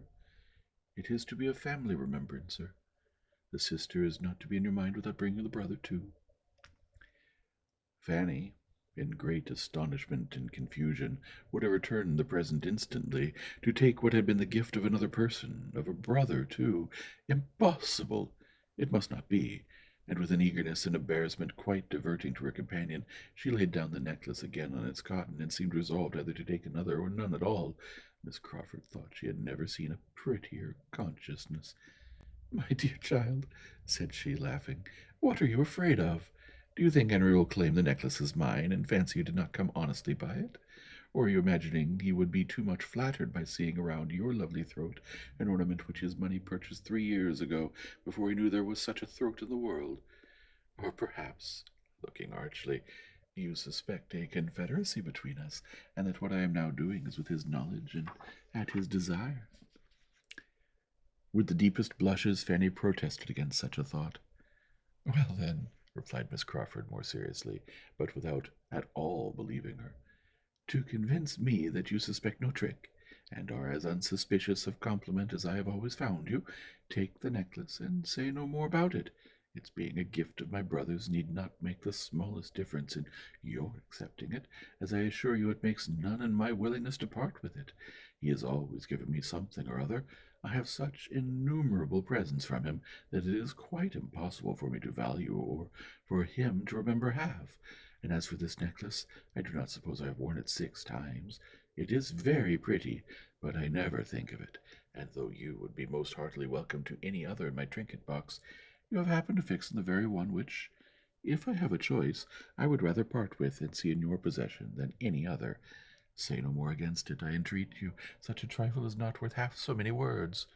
It is to be a family remembrancer. The sister is not to be in your mind without bringing the brother too." Fanny, in great astonishment and confusion, would have returned the present instantly, to take what had been the gift of another person, of a brother too. Impossible! It must not be, and with an eagerness and embarrassment quite diverting to her companion, she laid down the necklace again on its cotton, and seemed resolved either to take another or none at all. Miss Crawford thought she had never seen a prettier consciousness. "My dear child," said she, laughing, "what are you afraid of? Do you think Henry will claim the necklace as mine, and fancy you did not come honestly by it? Or are you imagining he would be too much flattered by seeing around your lovely throat an ornament which his money purchased 3 years ago, before he knew there was such a throat in the world? Or perhaps, looking archly, you suspect a confederacy between us, and that what I am now doing is with his knowledge and at his desire. With the deepest blushes, Fanny protested against such a thought. Well, then, replied Miss Crawford more seriously, but without at all believing her, to convince me that you suspect no trick, and are as unsuspicious of compliment as I have always found you, take the necklace and say no more about it. Its being a gift of my brother's need not make the smallest difference in your accepting it, as I assure you it makes none in my willingness to part with it. He has always given me something or other. I have such innumerable presents from him that it is quite impossible for me to value or for him to remember half. And as for this necklace, I do not suppose I have worn it 6 times. It is very pretty, but I never think of it, and though you would be most heartily welcome to any other in my trinket box, you have happened to fix on the very one which, if I have a choice, I would rather part with and see in your possession than any other. Say no more against it, I entreat you. Such a trifle is not worth half so many words.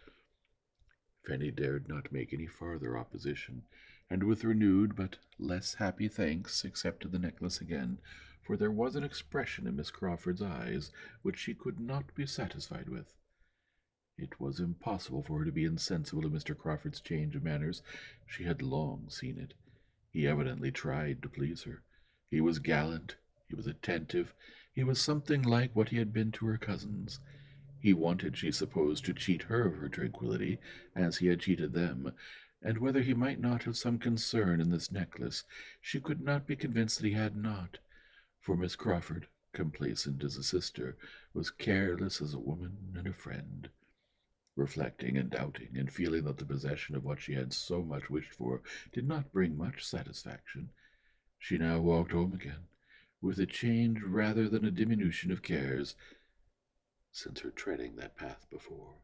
Fanny dared not make any farther opposition, and with renewed but less happy thanks accepted the necklace again, for there was an expression in Miss Crawford's eyes which she could not be satisfied with. It was impossible for her to be insensible of Mr. Crawford's change of manners. She had long seen it. He evidently tried to please her. He was gallant, he was attentive, he was something like what he had been to her cousins. He wanted, she supposed, to cheat her of her tranquillity, as he had cheated them, and whether he might not have some concern in this necklace, she could not be convinced that he had not, for Miss Crawford, complacent as a sister, was careless as a woman and a friend. Reflecting and doubting, and feeling that the possession of what she had so much wished for did not bring much satisfaction, she now walked home again, with a change rather than a diminution of cares, since her treading that path before.